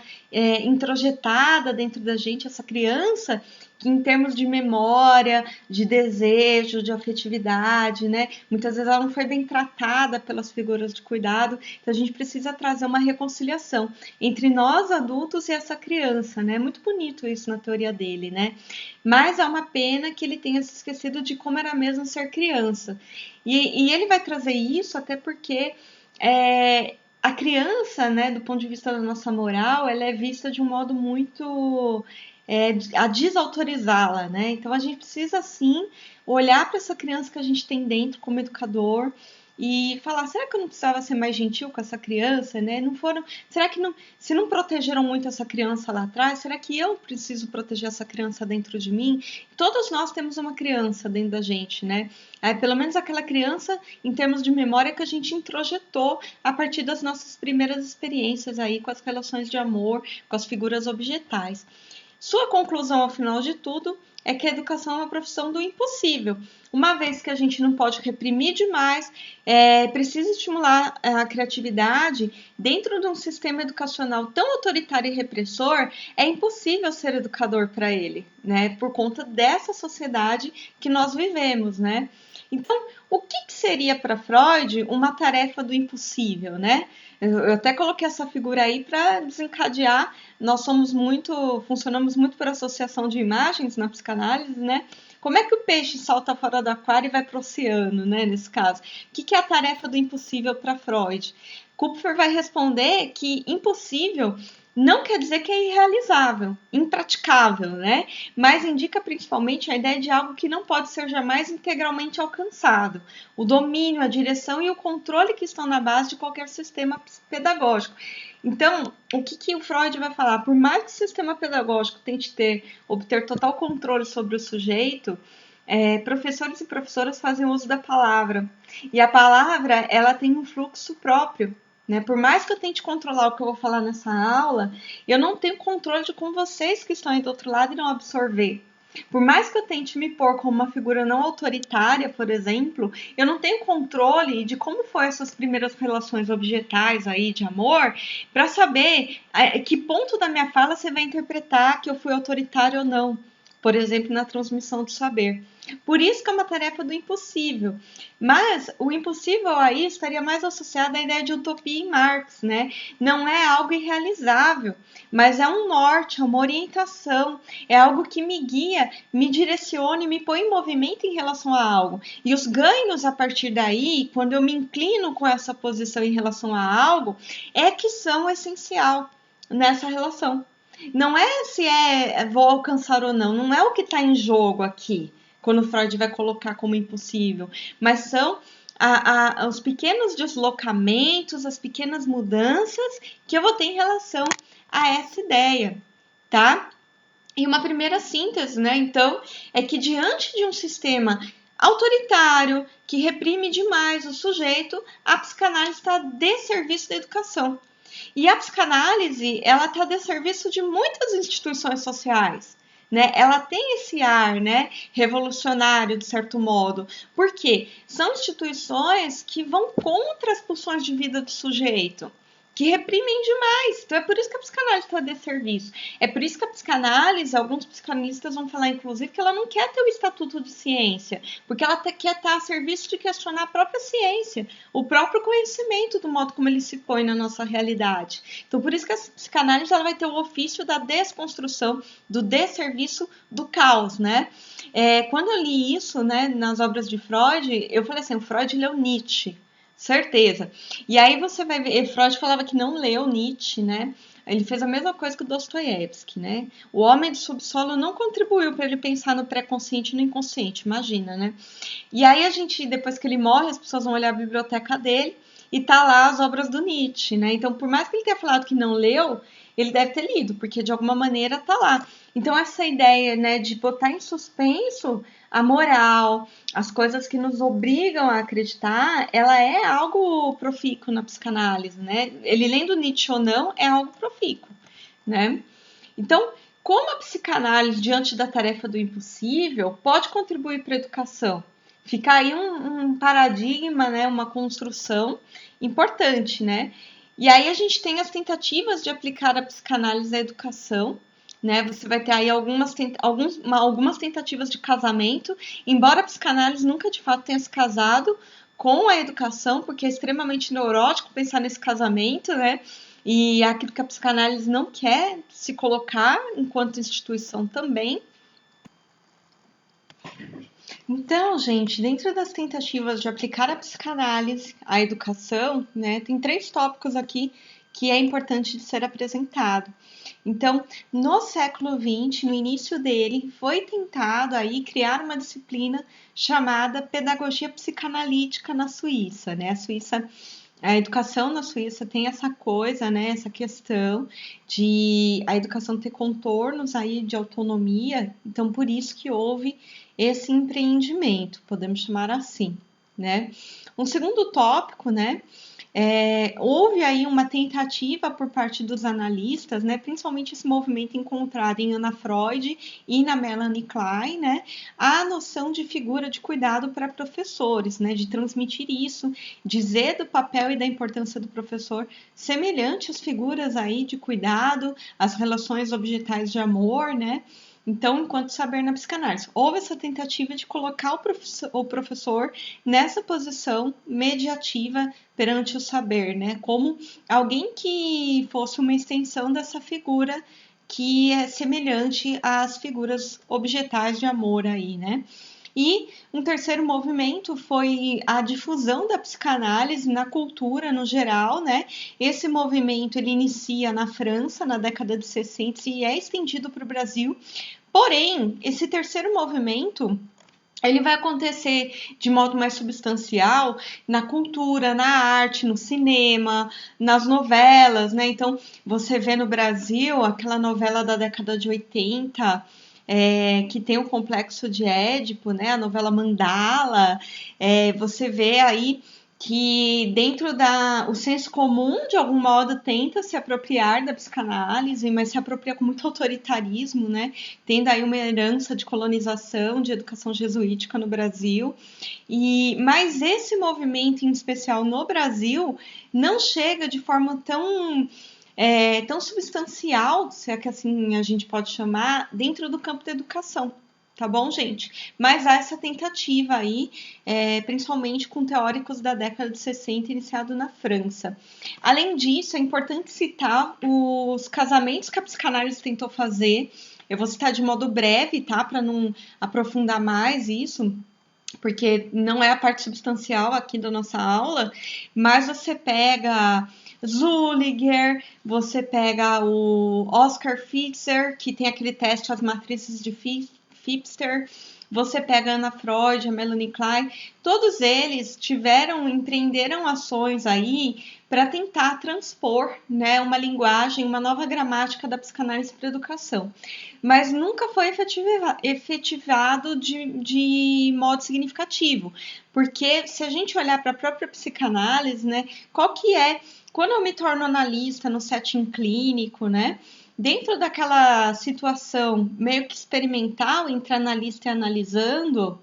introjetada dentro da gente, essa criança que em termos de memória, de desejo, de afetividade, né? Muitas vezes ela não foi bem tratada pelas figuras de cuidado, então a gente precisa trazer uma reconciliação entre nós adultos e essa criança, né? Muito bonito isso na teoria dele, né? Mas é uma pena que ele tenha se esquecido de como era mesmo ser criança. E ele vai trazer isso até porque a criança, né, do ponto de vista da nossa moral, ela é vista de um modo muito a desautorizá-la, né? Então a gente precisa sim olhar para essa criança que a gente tem dentro como educador e falar, será que eu não precisava ser mais gentil com essa criança, né? Será que se não protegeram muito essa criança lá atrás, será que eu preciso proteger essa criança dentro de mim? Todos nós temos uma criança dentro da gente, né? Pelo menos aquela criança em termos de memória que a gente introjetou a partir das nossas primeiras experiências aí com as relações de amor, com as figuras objetais. Sua conclusão, ao final de tudo, é que a educação é uma profissão do impossível. Uma vez que a gente não pode reprimir demais, precisa estimular a criatividade dentro de um sistema educacional tão autoritário e repressor, é impossível ser educador para ele, né? Por conta dessa sociedade que nós vivemos, né? Então, o que seria para Freud uma tarefa do impossível, né? Eu até coloquei essa figura aí para desencadear. Nós funcionamos muito por associação de imagens na psicanálise, né? Como é que o peixe salta fora do aquário e vai para o oceano, né? Nesse caso, o que é a tarefa do impossível para Freud? Kupfer vai responder que impossível não quer dizer que é irrealizável, impraticável, né? Mas indica principalmente a ideia de algo que não pode ser jamais integralmente alcançado. O domínio, a direção e o controle que estão na base de qualquer sistema pedagógico. Então, o que o Freud vai falar? Por mais que o sistema pedagógico tente obter total controle sobre o sujeito, professores e professoras fazem uso da palavra. E a palavra, ela tem um fluxo próprio. Né? Por mais que eu tente controlar o que eu vou falar nessa aula, eu não tenho controle de como vocês que estão aí do outro lado irão absorver. Por mais que eu tente me pôr como uma figura não autoritária, por exemplo, eu não tenho controle de como foram essas primeiras relações objetais aí de amor, para saber que ponto da minha fala você vai interpretar que eu fui autoritária ou não, por exemplo, na transmissão do saber. Por isso que é uma tarefa do impossível. Mas o impossível aí estaria mais associado à ideia de utopia em Marx, né? Não é algo irrealizável, mas é um norte, é uma orientação, é algo que me guia, me direciona e me põe em movimento em relação a algo. E os ganhos a partir daí, quando eu me inclino com essa posição em relação a algo, é que são essencial nessa relação. Não é se vou alcançar ou não, não é o que está em jogo aqui, quando Freud vai colocar como impossível, mas são os pequenos deslocamentos, as pequenas mudanças que eu vou ter em relação a essa ideia, tá? E uma primeira síntese, né, então, é que diante de um sistema autoritário, que reprime demais o sujeito, a psicanálise está a desserviço da educação. E a psicanálise, ela está a desserviço de muitas instituições sociais. Né? Ela tem esse ar, né, revolucionário, de certo modo. Por quê? São instituições que vão contra as pulsões de vida do sujeito, que reprimem demais. Então é por isso que a psicanálise está a desserviço. É por isso que a psicanálise, alguns psicanalistas vão falar, inclusive, que ela não quer ter o estatuto de ciência, porque ela quer estar a serviço de questionar a própria ciência, o próprio conhecimento do modo como ele se põe na nossa realidade. Então por isso que a psicanálise ela vai ter o ofício da desconstrução, do desserviço do caos, né? Quando eu li isso, né, nas obras de Freud, eu falei assim, o Freud leu Nietzsche. Certeza. E aí você vai ver, Freud falava que não leu Nietzsche, né? Ele fez a mesma coisa que o Dostoiévski, né? O homem do subsolo não contribuiu para ele pensar no pré-consciente e no inconsciente, imagina, né? E aí depois que ele morre, as pessoas vão olhar a biblioteca dele e tá lá as obras do Nietzsche, né? Então, por mais que ele tenha falado que não leu, ele deve ter lido, porque de alguma maneira tá lá. Então, essa ideia, né, de botar em suspenso a moral, as coisas que nos obrigam a acreditar, ela é algo profícuo na psicanálise, né? Ele lendo Nietzsche ou não, é algo profícuo, né? Então, como a psicanálise, diante da tarefa do impossível, pode contribuir para a educação? Fica aí um paradigma, né? Uma construção importante, né? E aí a gente tem as tentativas de aplicar a psicanálise à educação, né? Você vai ter aí algumas tentativas de casamento, embora a psicanálise nunca de fato tenha se casado com a educação, porque é extremamente neurótico pensar nesse casamento, né? E aquilo que a psicanálise não quer se colocar enquanto instituição também. Então, gente, dentro das tentativas de aplicar a psicanálise à educação, né, tem 3 tópicos aqui que é importante de ser apresentado. Então, no século XX, no início dele, foi tentado aí criar uma disciplina chamada pedagogia psicanalítica na Suíça, né? A educação na Suíça tem essa coisa, né, essa questão de a educação ter contornos aí de autonomia, então por isso que houve esse empreendimento, podemos chamar assim, né? Um segundo tópico, né, houve aí uma tentativa por parte dos analistas, né, principalmente esse movimento encontrado em Anna Freud e na Melanie Klein, né, a noção de figura de cuidado para professores, né, de transmitir isso, dizer do papel e da importância do professor, semelhante às figuras aí de cuidado, as relações objetais de amor, né. Então, enquanto saber na psicanálise, houve essa tentativa de colocar o professor nessa posição mediativa perante o saber, né? Como alguém que fosse uma extensão dessa figura que é semelhante às figuras objetais de amor aí, né? E um terceiro movimento foi a difusão da psicanálise na cultura no geral, né? Esse movimento ele inicia na França na década de 60 e é estendido para o Brasil. Porém, esse terceiro movimento ele vai acontecer de modo mais substancial na cultura, na arte, no cinema, nas novelas, né? Então, você vê no Brasil aquela novela da década de 80, que tem o complexo de Édipo, né? A novela Mandala, você vê aí que dentro o senso comum, de algum modo, tenta se apropriar da psicanálise, mas se apropria com muito autoritarismo, né? Tendo aí uma herança de colonização, de educação jesuítica no Brasil. Mas esse movimento, em especial no Brasil, não chega de forma tão substancial, se é que assim a gente pode chamar, dentro do campo da educação. Tá bom, gente? Mas há essa tentativa aí, principalmente com teóricos da década de 60, iniciado na França. Além disso, é importante citar os casamentos que a psicanálise tentou fazer. Eu vou citar de modo breve, tá? Para não aprofundar mais isso, porque não é a parte substancial aqui da nossa aula, mas você pega Zulliger, você pega o Oscar Pfister, que tem aquele teste As Matrizes de Pfister, você pega a Anna Freud, a Melanie Klein, todos eles empreenderam ações aí para tentar transpor, né, uma linguagem, uma nova gramática da psicanálise para a educação. Mas nunca foi efetivado de modo significativo, porque se a gente olhar para a própria psicanálise, né, qual que é, quando eu me torno analista no setting clínico, né, dentro daquela situação meio que experimental entre analista e analisando,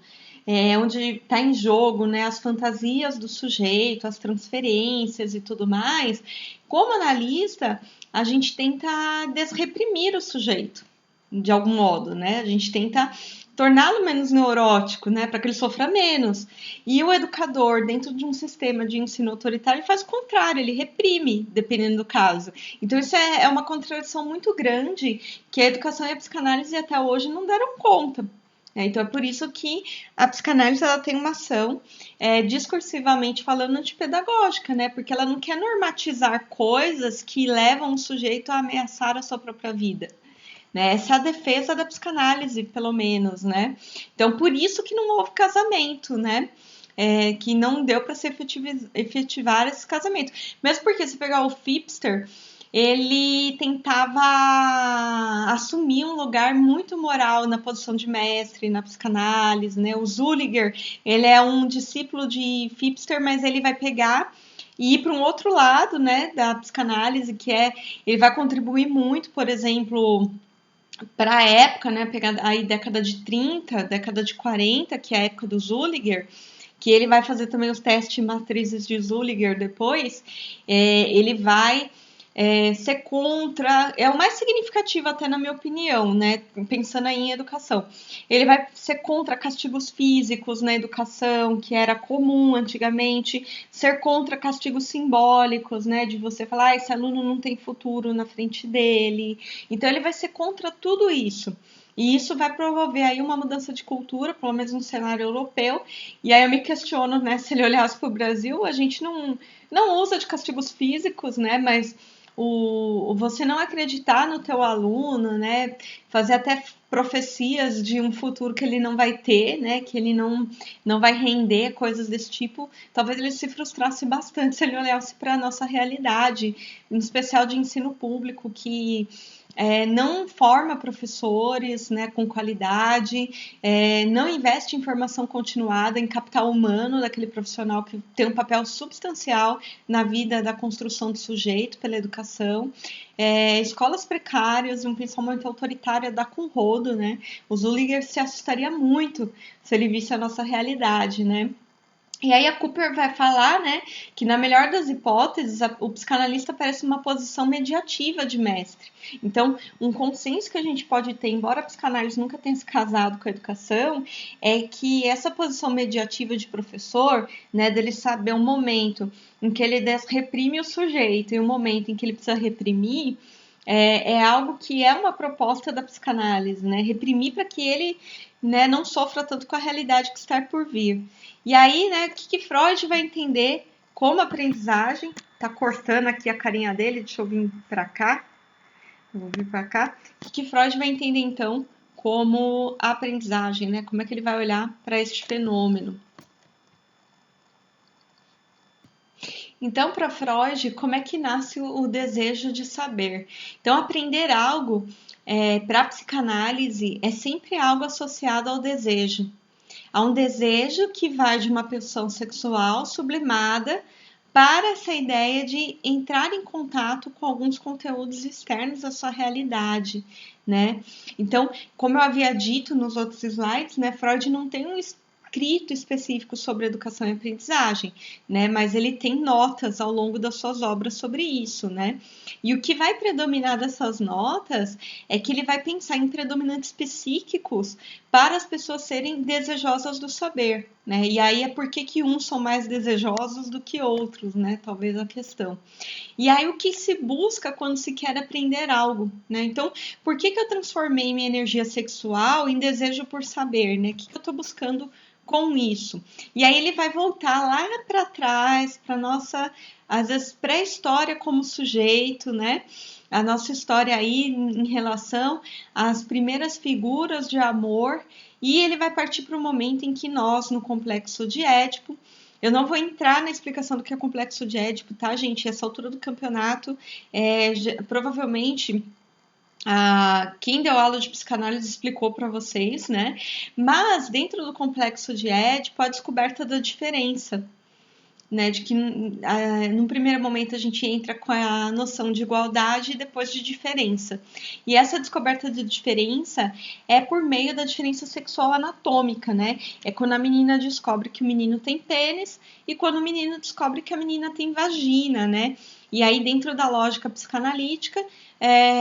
onde está em jogo, né, as fantasias do sujeito, as transferências e tudo mais, como analista, a gente tenta desreprimir o sujeito, de algum modo, né? A gente tenta torná-lo menos neurótico, né, para que ele sofra menos. E o educador, dentro de um sistema de ensino autoritário, faz o contrário, ele reprime, dependendo do caso. Então, isso é uma contradição muito grande que a educação e a psicanálise até hoje não deram conta. Então, é por isso que a psicanálise ela tem uma ação, discursivamente falando, antipedagógica, né? Porque ela não quer normatizar coisas que levam o sujeito a ameaçar a sua própria vida. Né? Essa é a defesa da psicanálise, pelo menos, né? Então, por isso que não houve casamento, né? Que não deu para se efetivar esse casamento. Mesmo porque, se pegar o Pfister, ele tentava assumir um lugar muito moral na posição de mestre, na psicanálise, né? O Zulliger, ele é um discípulo de Pfister, mas ele vai pegar e ir para um outro lado, né, da psicanálise, ele vai contribuir muito, por exemplo, para a época, né, pegar aí década de 30, década de 40, que é a época do Zulliger, que ele vai fazer também os testes matrizes de Zulliger depois, ele vai ser contra, é o mais significativo até na minha opinião, né, pensando aí em educação. Ele vai ser contra castigos físicos na educação, que era comum antigamente, ser contra castigos simbólicos, né, de você falar, esse aluno não tem futuro na frente dele. Então ele vai ser contra tudo isso. E isso vai promover aí uma mudança de cultura, pelo menos no cenário europeu. E aí eu me questiono, né, se ele olhasse para o Brasil, a gente não usa de castigos físicos, né, mas você não acreditar no teu aluno, né, fazer até profecias de um futuro que ele não vai ter, né, que ele não vai render, coisas desse tipo, talvez ele se frustrasse bastante se ele olhasse para a nossa realidade, em especial de ensino público, que não forma professores, né, com qualidade, não investe em formação continuada, em capital humano daquele profissional que tem um papel substancial na vida da construção do sujeito pela educação. Escolas precárias, um pensamento autoritário dá com rodo, né? O Zulliger se assustaria muito se ele visse a nossa realidade, né? E aí a Cooper vai falar, né, que na melhor das hipóteses, o psicanalista parece uma posição mediativa de mestre. Então, um consenso que a gente pode ter, embora a psicanálise nunca tenha se casado com a educação, é que essa posição mediativa de professor, né, dele saber o momento em que ele reprime o sujeito e o momento em que ele precisa reprimir, algo que é uma proposta da psicanálise, né, reprimir para que ele, né, não sofra tanto com a realidade que está por vir. E aí, né, o que Freud vai entender como aprendizagem? Tá cortando aqui a carinha dele, deixa eu vir para cá. Vou vir para cá. O que Freud vai entender então como a aprendizagem, né? Como é que ele vai olhar para este fenômeno? Então, para Freud, como é que nasce o desejo de saber? Então, aprender algo para a psicanálise é sempre algo associado ao desejo. Há um desejo que vai de uma pulsão sexual sublimada para essa ideia de entrar em contato com alguns conteúdos externos à sua realidade, né? Então, como eu havia dito nos outros slides, né, Freud não tem um escrito específico sobre educação e aprendizagem, né? Mas ele tem notas ao longo das suas obras sobre isso, né? E o que vai predominar dessas notas é que ele vai pensar em predominantes psíquicos para as pessoas serem desejosas do saber, né? E aí é por que uns são mais desejosos do que outros, né? Talvez a questão. E aí o que se busca quando se quer aprender algo, né? Então, por que eu transformei minha energia sexual em desejo por saber, né? O que eu estou buscando com isso? E aí ele vai voltar lá para trás, para nossa, às vezes, pré-história como sujeito, né? A nossa história aí em relação às primeiras figuras de amor, e ele vai partir para o momento em que nós, no complexo de Édipo, eu não vou entrar na explicação do que é complexo de Édipo, tá, gente? Essa altura do campeonato, provavelmente quem deu aula de psicanálise explicou para vocês, né? Mas dentro do complexo de Édipo, a descoberta da diferença, né, de que num primeiro momento a gente entra com a noção de igualdade e depois de diferença. E essa descoberta de diferença é por meio da diferença sexual anatômica, né? É quando a menina descobre que o menino tem pênis e quando o menino descobre que a menina tem vagina, né? E aí, dentro da lógica psicanalítica,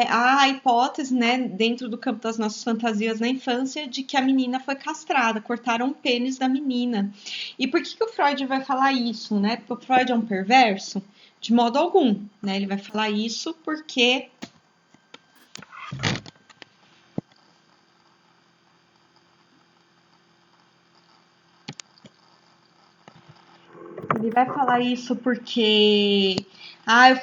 há a hipótese, né, dentro do campo das nossas fantasias na infância, de que a menina foi castrada, cortaram o pênis da menina. E por que o Freud vai falar isso, né? Porque o Freud é um perverso? De modo algum, né? Ele vai falar isso porque o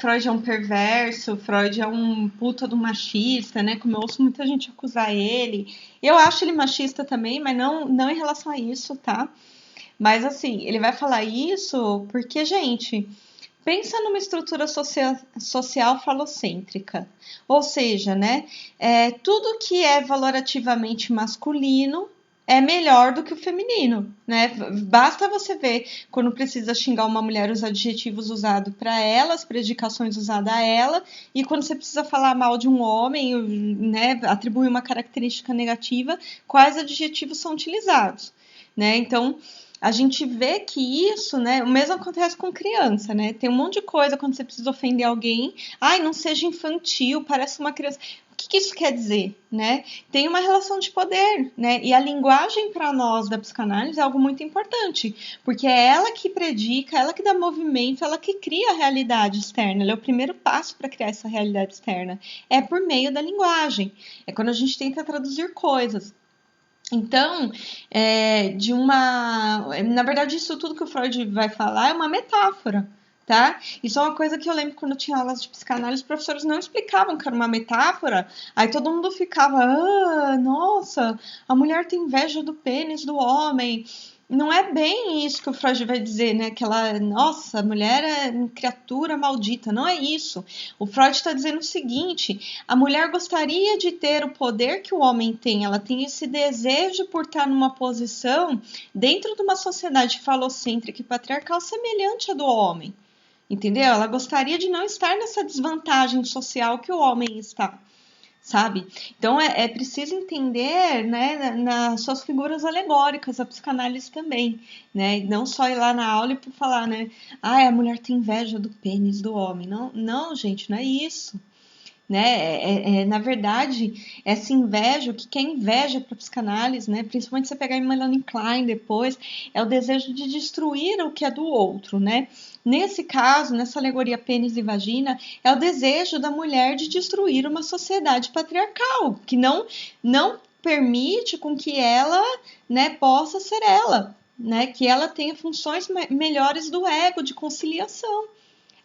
Freud é um perverso, o Freud é um puta do machista, né? Como eu ouço muita gente acusar ele. Eu acho ele machista também, mas não em relação a isso, tá? Mas assim, ele vai falar isso porque, gente, pensa numa estrutura social falocêntrica. Ou seja, né? Tudo que é valorativamente masculino é melhor do que o feminino, né? Basta você ver quando precisa xingar uma mulher os adjetivos usados para ela, as predicações usadas a ela, e quando você precisa falar mal de um homem, né, atribuir uma característica negativa, quais adjetivos são utilizados, né? Então, a gente vê que isso, né, o mesmo acontece com criança, né? Tem um monte de coisa quando você precisa ofender alguém. Ai, não seja infantil, parece uma criança. O que isso quer dizer, né? Tem uma relação de poder, né? E a linguagem para nós da psicanálise é algo muito importante, porque é ela que predica, ela que dá movimento, ela que cria a realidade externa. Ela é o primeiro passo para criar essa realidade externa. É por meio da linguagem. É quando a gente tenta traduzir coisas. Então, na verdade, isso tudo que o Freud vai falar é uma metáfora, tá? Isso é uma coisa que eu lembro quando eu tinha aulas de psicanálise, os professores não explicavam que era uma metáfora, aí todo mundo ficava, nossa, a mulher tem inveja do pênis do homem, não é bem isso que o Freud vai dizer, né? Que ela, nossa, a mulher é uma criatura maldita. Não é isso. O Freud está dizendo o seguinte: a mulher gostaria de ter o poder que o homem tem. Ela tem esse desejo por estar numa posição dentro de uma sociedade falocêntrica e patriarcal semelhante à do homem. Entendeu? Ela gostaria de não estar nessa desvantagem social que o homem está. Sabe? Então é preciso entender, né, nas suas figuras alegóricas, a psicanálise também, né? Não só ir lá na aula e falar, né? Ah, a mulher tem inveja do pênis do homem. Não, não, gente, não é isso. Né? Na verdade, essa inveja, o que é inveja para a psicanálise, né? Principalmente você pegar em Melanie Klein depois, é o desejo de destruir o que é do outro, né? Nesse caso, nessa alegoria pênis e vagina, é o desejo da mulher de destruir uma sociedade patriarcal, que não permite com que ela, né, possa ser ela, né? Que ela tenha funções melhores do ego, de conciliação.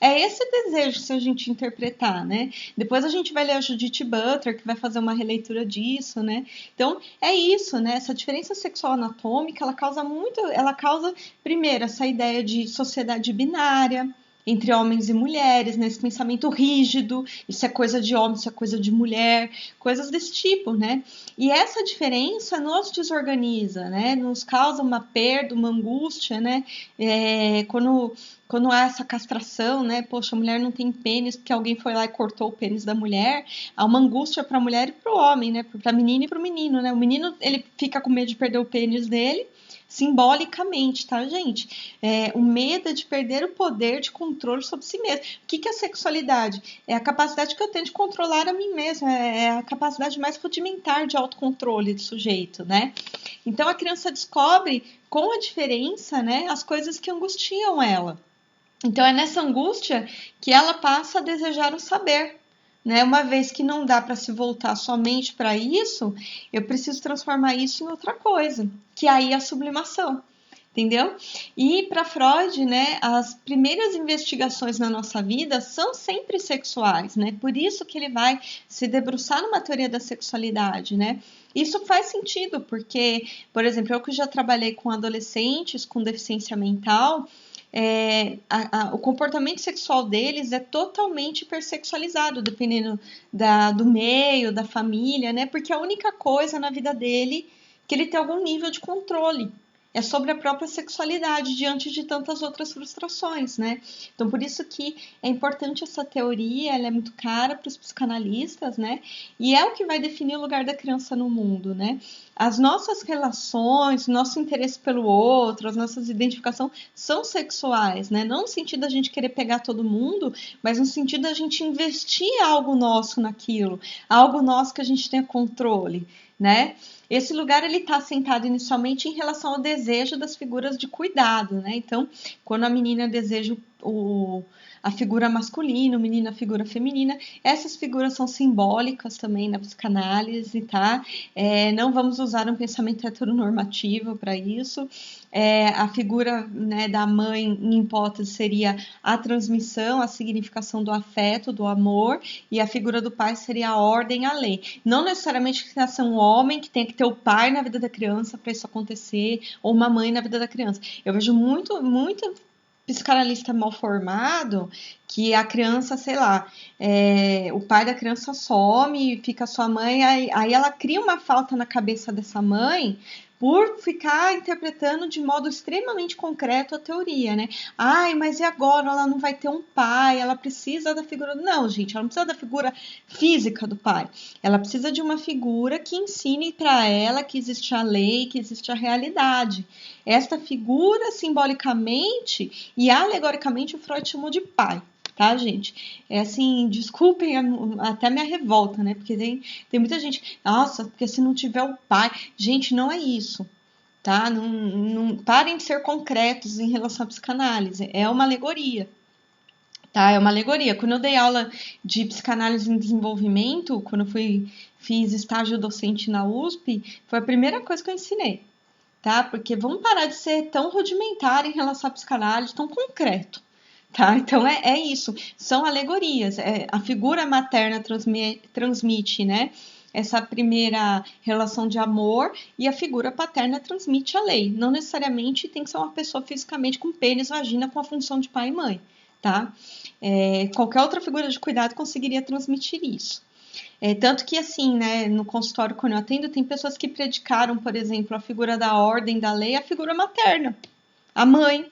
É esse desejo se a gente interpretar, né? Depois a gente vai ler a Judith Butler, que vai fazer uma releitura disso, né? Então, é isso, né? Essa diferença sexual anatômica, ela causa, primeiro, essa ideia de sociedade binária, entre homens e mulheres, né? Esse pensamento rígido, isso é coisa de homem, isso é coisa de mulher, coisas desse tipo, né? E essa diferença nos desorganiza, né? Nos causa uma perda, uma angústia, né? Quando há essa castração, né? Poxa, a mulher não tem pênis porque alguém foi lá e cortou o pênis da mulher. Há uma angústia para a mulher e para o homem, né? Para a menina e para o menino, né? O menino, ele fica com medo de perder o pênis dele, simbolicamente, tá, gente? O medo é de perder o poder de controle sobre si mesmo. O que é a sexualidade? É a capacidade que eu tenho de controlar a mim mesma, é a capacidade mais rudimentar de autocontrole do sujeito, né? Então a criança descobre com a diferença, né, as coisas que angustiam ela. Então é nessa angústia que ela passa a desejar o saber, né? Uma vez que não dá para se voltar somente para isso, eu preciso transformar isso em outra coisa, que aí é a sublimação. Entendeu? E para Freud, né, as primeiras investigações na nossa vida são sempre sexuais, né? Por isso que ele vai se debruçar numa teoria da sexualidade, né? Isso faz sentido, porque, por exemplo, eu que já trabalhei com adolescentes com deficiência mental, o comportamento sexual deles é totalmente hipersexualizado, dependendo do meio, da família, né? Porque a única coisa na vida dele que ele tem algum nível de controle. É sobre a própria sexualidade diante de tantas outras frustrações, né? Então, por isso que é importante essa teoria, ela é muito cara para os psicanalistas, né? E é o que vai definir o lugar da criança no mundo, né? As nossas relações, nosso interesse pelo outro, as nossas identificações são sexuais, né? Não no sentido da gente querer pegar todo mundo, mas no sentido da gente investir algo nosso naquilo, algo nosso que a gente tenha controle, né? Esse lugar ele está assentado inicialmente em relação ao desejo das figuras de cuidado, né? Então, quando a menina deseja a figura masculina, o menino a figura feminina, essas figuras são simbólicas também na psicanálise, tá? Não vamos usar um pensamento heteronormativo para isso. A figura, né, da mãe, em hipótese, seria a transmissão, a significação do afeto, do amor, e a figura do pai seria a ordem, a lei. Não necessariamente que tenha que ser um homem que tem que ter o pai na vida da criança para isso acontecer, ou uma mãe na vida da criança. Eu vejo muito psicanalista mal formado que a criança, sei lá, o pai da criança some, fica sua mãe, aí ela cria uma falta na cabeça dessa mãe por ficar interpretando de modo extremamente concreto a teoria, né? Ai, mas e agora? Ela não vai ter um pai, ela precisa da figura... Não, gente, ela não precisa da figura física do pai. Ela precisa de uma figura que ensine para ela que existe a lei, que existe a realidade. Esta figura, simbolicamente e alegoricamente, o Freud chamou de pai. Tá, gente? Assim, desculpem até minha revolta, né? Porque tem muita gente, nossa, porque se não tiver o pai... Gente, não é isso, tá? Não parem de ser concretos em relação à psicanálise. É uma alegoria, tá? É uma alegoria. Quando eu dei aula de psicanálise em desenvolvimento, quando eu fiz estágio docente na USP, foi a primeira coisa que eu ensinei, tá? Porque vamos parar de ser tão rudimentar em relação à psicanálise, tão concreto. Tá? Então isso, são alegorias. A figura materna transmite, né, essa primeira relação de amor, e a figura paterna transmite a lei. Não necessariamente tem que ser uma pessoa fisicamente com pênis, vagina, com a função de pai e mãe, tá? Qualquer outra figura de cuidado conseguiria transmitir isso. Tanto que, assim, né, no consultório, quando eu atendo, tem pessoas que predicaram, por exemplo, a figura da ordem, da lei, a figura materna, a mãe.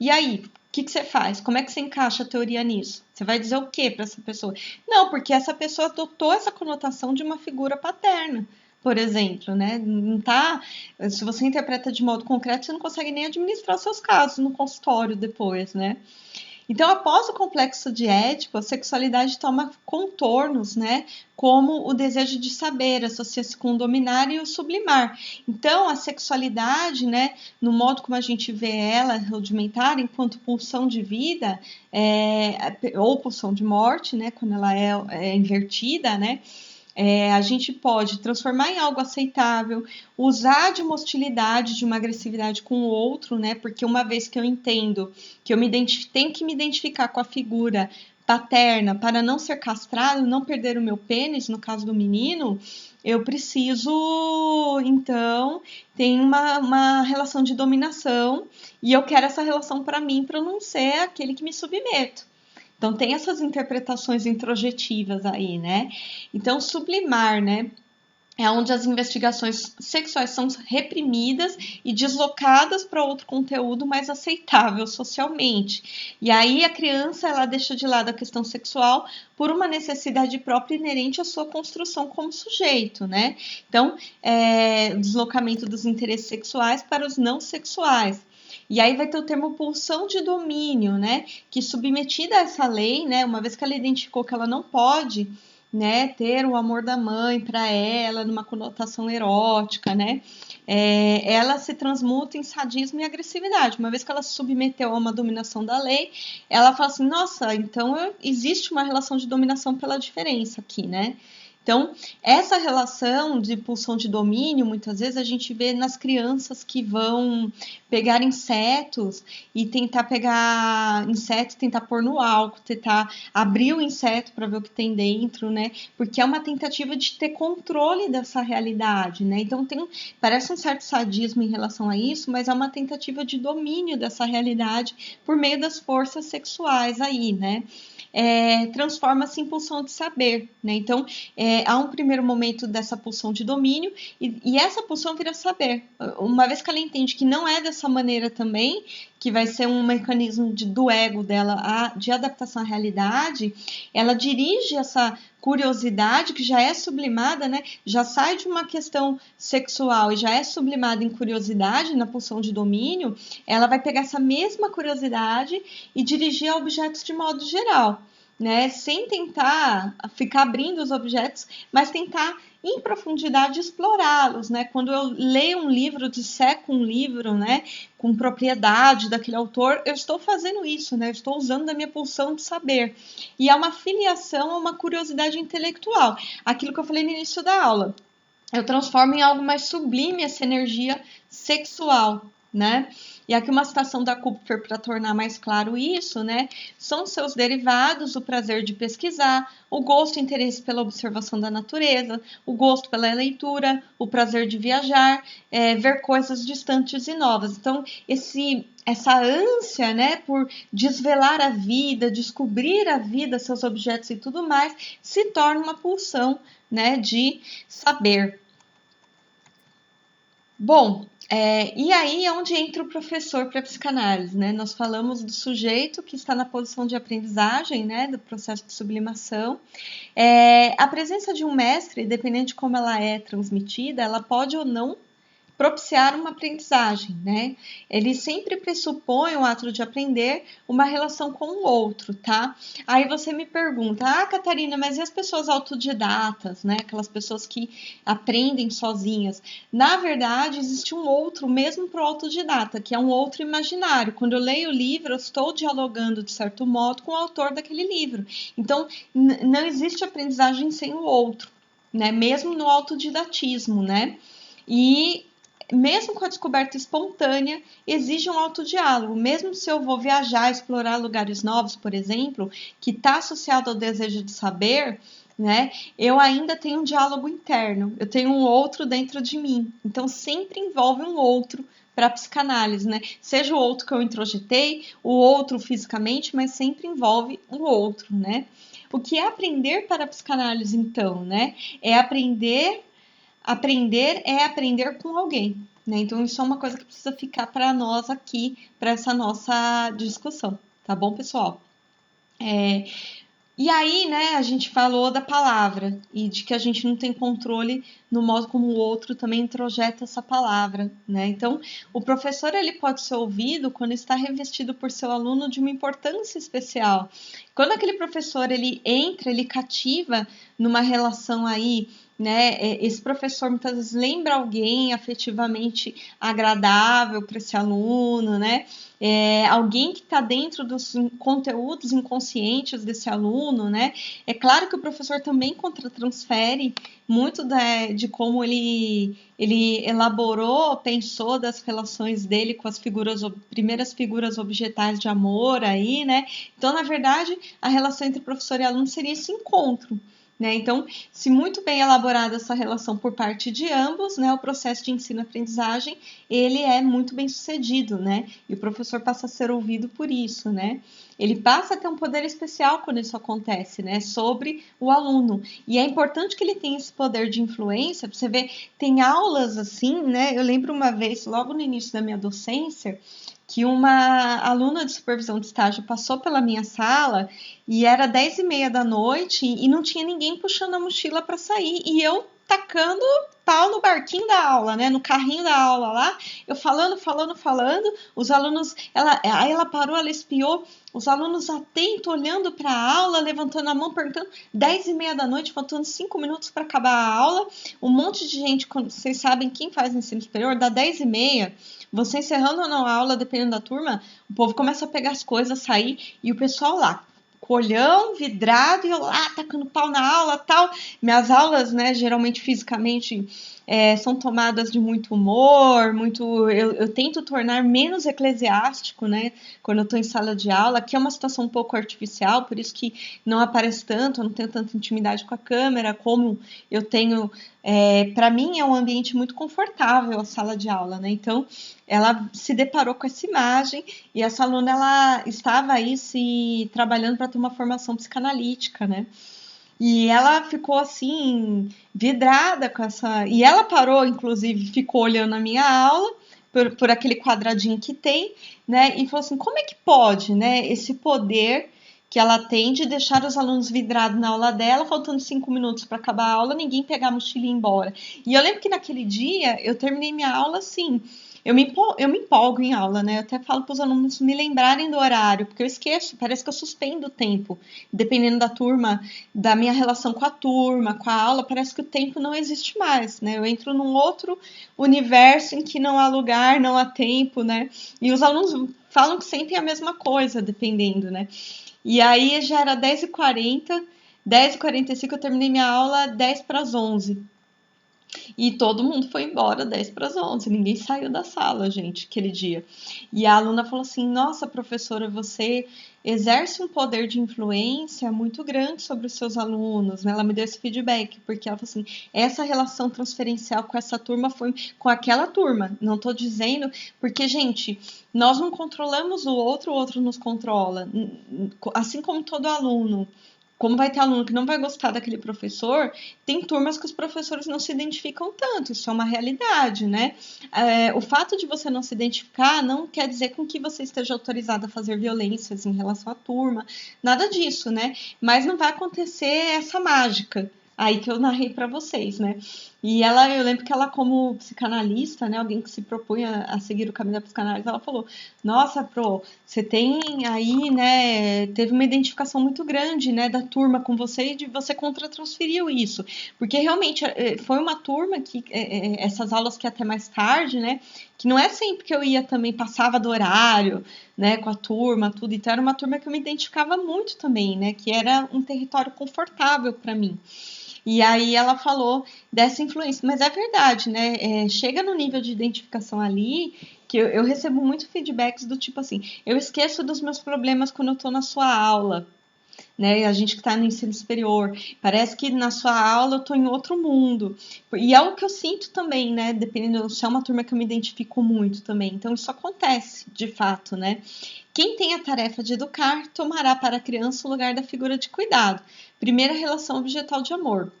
E aí, o que você faz? Como é que você encaixa a teoria nisso? Você vai dizer o que para essa pessoa? Não, porque essa pessoa adotou essa conotação de uma figura paterna, por exemplo, né? Não tá, se você interpreta de modo concreto, você não consegue nem administrar os seus casos no consultório depois, né? Então, após o complexo de Édipo, a sexualidade toma contornos, né, como o desejo de saber, associa-se com o dominar e o sublimar. Então, a sexualidade, né, no modo como a gente vê ela rudimentar, enquanto pulsão de vida, ou pulsão de morte, né, quando ela é invertida, né, a gente pode transformar em algo aceitável, usar de uma hostilidade, de uma agressividade com o outro, né? Porque uma vez que eu entendo que eu tenho que me identificar com a figura paterna para não ser castrado, não perder o meu pênis, no caso do menino, eu preciso, então, ter uma relação de dominação, e eu quero essa relação para mim, para eu não ser aquele que me submeto. Então, tem essas interpretações introjetivas aí, né? Então, sublimar, né? É onde as investigações sexuais são reprimidas e deslocadas para outro conteúdo mais aceitável socialmente. E aí a criança, ela deixa de lado a questão sexual por uma necessidade própria inerente à sua construção como sujeito, né? Então, deslocamento dos interesses sexuais para os não sexuais. E aí vai ter o termo pulsão de domínio, né? Que submetida a essa lei, né? Uma vez que ela identificou que ela não pode, né, ter o amor da mãe para ela, numa conotação erótica, né? Ela se transmuta em sadismo e agressividade. Uma vez que ela se submeteu a uma dominação da lei, ela fala assim, nossa, então existe uma relação de dominação pela diferença aqui, né? Então, essa relação de pulsão de domínio, muitas vezes a gente vê nas crianças que vão pegar insetos e tentar pegar insetos, tentar pôr no álcool, tentar abrir o inseto para ver o que tem dentro, né? Porque é uma tentativa de ter controle dessa realidade, né? Então, parece um certo sadismo em relação a isso, mas é uma tentativa de domínio dessa realidade por meio das forças sexuais aí, né? Transforma-se em pulsão de saber, né? Então, há um primeiro momento dessa pulsão de domínio e essa pulsão vira saber. Uma vez que ela entende que não é dessa maneira também, que vai ser um mecanismo do ego dela de adaptação à realidade, ela dirige essa curiosidade que já é sublimada, né? Já sai de uma questão sexual e já é sublimada em curiosidade, na pulsão de domínio, ela vai pegar essa mesma curiosidade e dirigir a objetos de modo geral, né? Sem tentar ficar abrindo os objetos, mas tentar em profundidade explorá-los, né? Quando eu leio um livro, disseco um livro, né, com propriedade daquele autor, eu estou fazendo isso, né? Eu estou usando da minha pulsão de saber. E é uma filiação a uma curiosidade intelectual. Aquilo que eu falei no início da aula. Eu transformo em algo mais sublime essa energia sexual, né? E aqui uma citação da Kupfer para tornar mais claro isso, né? São seus derivados o prazer de pesquisar, o gosto e interesse pela observação da natureza, o gosto pela leitura, o prazer de viajar, ver coisas distantes e novas. Então, essa ânsia, né, por desvelar a vida, descobrir a vida, seus objetos e tudo mais, se torna uma pulsão, né, de saber. Bom, e aí é onde entra o professor para a psicanálise, né? Nós falamos do sujeito que está na posição de aprendizagem, né, do processo de sublimação. A presença de um mestre, dependendo de como ela é transmitida, ela pode ou não propiciar uma aprendizagem, né? Ele sempre pressupõe o ato de aprender uma relação com o outro, tá? Aí você me pergunta, Catarina, mas e as pessoas autodidatas, né? Aquelas pessoas que aprendem sozinhas. Na verdade, existe um outro, mesmo para o autodidata, que é um outro imaginário. Quando eu leio o livro, eu estou dialogando, de certo modo, com o autor daquele livro. Então, não existe aprendizagem sem o outro, né? Mesmo no autodidatismo, né? E mesmo com a descoberta espontânea, exige um autodiálogo. Mesmo se eu vou viajar, explorar lugares novos, por exemplo, que está associado ao desejo de saber, né? Eu ainda tenho um diálogo interno, eu tenho um outro dentro de mim. Então, sempre envolve um outro para a psicanálise, né? Seja o outro que eu introjetei, o outro fisicamente, mas sempre envolve o outro, né? O que é aprender para a psicanálise, então, né? É aprender é aprender com alguém, né? Então, isso é uma coisa que precisa ficar para nós aqui, para essa nossa discussão, tá bom, pessoal? E aí, né, a gente falou da palavra e de que a gente não tem controle no modo como o outro também introjeta essa palavra, né? Então, o professor ele pode ser ouvido quando está revestido por seu aluno de uma importância especial. Quando aquele professor ele entra, ele cativa numa relação aí, né? Esse professor muitas vezes lembra alguém afetivamente agradável para esse aluno, né? Alguém que está dentro dos conteúdos inconscientes desse aluno, né? É claro que o professor também transfere muito de como ele elaborou, pensou das relações dele com as primeiras figuras objetais de amor aí, né? Então, na verdade, a relação entre professor e aluno seria esse encontro. Né? Então, se muito bem elaborada essa relação por parte de ambos, né, o processo de ensino-aprendizagem ele é muito bem sucedido, né? E o professor passa a ser ouvido por isso, né? Ele passa a ter um poder especial quando isso acontece, né? Sobre o aluno. E é importante que ele tenha esse poder de influência. Você vê, tem aulas assim, né? Eu lembro uma vez, logo no início da minha docência, que uma aluna de supervisão de estágio passou pela minha sala e era 10h30 da noite e não tinha ninguém puxando a mochila para sair. E eu tacando pau no barquinho da aula, né? No carrinho da aula lá, eu falando, os alunos, aí ela parou, ela espiou, os alunos atentos, olhando para a aula, levantando a mão, perguntando, 10h30 da noite, faltando 5 minutos para acabar a aula, um monte de gente, vocês sabem quem faz ensino superior, dá 10h30, você encerrando ou não a aula, dependendo da turma, o povo começa a pegar as coisas, sair, e o pessoal lá, colhão, vidrado, e eu lá, tacando pau na aula, tal. Minhas aulas, né, geralmente fisicamente são tomadas de muito humor, eu tento tornar menos eclesiástico, né, quando eu estou em sala de aula, que é uma situação um pouco artificial, por isso que não aparece tanto, eu não tenho tanta intimidade com a câmera, como eu tenho, para mim é um ambiente muito confortável a sala de aula, né, então ela se deparou com essa imagem e essa aluna ela estava aí se trabalhando para ter uma formação psicanalítica, né? E ela ficou assim vidrada com essa, e ela parou, inclusive, ficou olhando a minha aula por aquele quadradinho que tem, né? E falou assim, como é que pode, né? Esse poder que ela tem de deixar os alunos vidrados na aula dela, faltando 5 minutos para acabar a aula, ninguém pegar a mochila e ir embora. E eu lembro que naquele dia eu terminei minha aula assim. Eu me empolgo em aula, né? Eu até falo para os alunos me lembrarem do horário, porque eu esqueço, parece que eu suspendo o tempo. Dependendo da turma, da minha relação com a turma, com a aula, parece que o tempo não existe mais, né? Eu entro num outro universo em que não há lugar, não há tempo, né? E os alunos falam que sentem a mesma coisa, dependendo, né? E aí já era 10h40, 10h45 eu terminei minha aula 10 para as 11. E todo mundo foi embora 10 para as 11, ninguém saiu da sala, gente, aquele dia. E a aluna falou assim, nossa, professora, você exerce um poder de influência muito grande sobre os seus alunos, né? Ela me deu esse feedback, porque ela falou assim, essa relação transferencial com essa turma foi com aquela turma, não estou dizendo, porque, gente, nós não controlamos o outro nos controla, assim como todo aluno. Como vai ter aluno que não vai gostar daquele professor, tem turmas que os professores não se identificam tanto, isso é uma realidade, né? O fato de você não se identificar não quer dizer com que você esteja autorizado a fazer violências em relação à turma, nada disso, né? Mas não vai acontecer essa mágica aí que eu narrei para vocês, né? E ela, eu lembro que ela, como psicanalista, né, alguém que se propunha a seguir o caminho da psicanálise, ela falou: nossa, Pro, você tem aí, né, teve uma identificação muito grande, né, da turma com você e de você contra-transferiu isso. Porque realmente foi uma turma que, essas aulas que até mais tarde, né, que não é sempre que eu ia também, passava do horário, né, com a turma, tudo, então era uma turma que eu me identificava muito também, né, que era um território confortável para mim. E aí ela falou dessa influência, mas é verdade, né? Chega no nível de identificação ali que eu recebo muito feedbacks do tipo assim, eu esqueço dos meus problemas quando eu tô na sua aula. né? A gente que está no ensino superior, parece que na sua aula eu estou em outro mundo. E é o que eu sinto também, né? Dependendo se é uma turma que eu me identifico muito também. Então, isso acontece, de fato, né? Quem tem a tarefa de educar tomará para a criança o lugar da figura de cuidado. Primeira relação objetal de amor.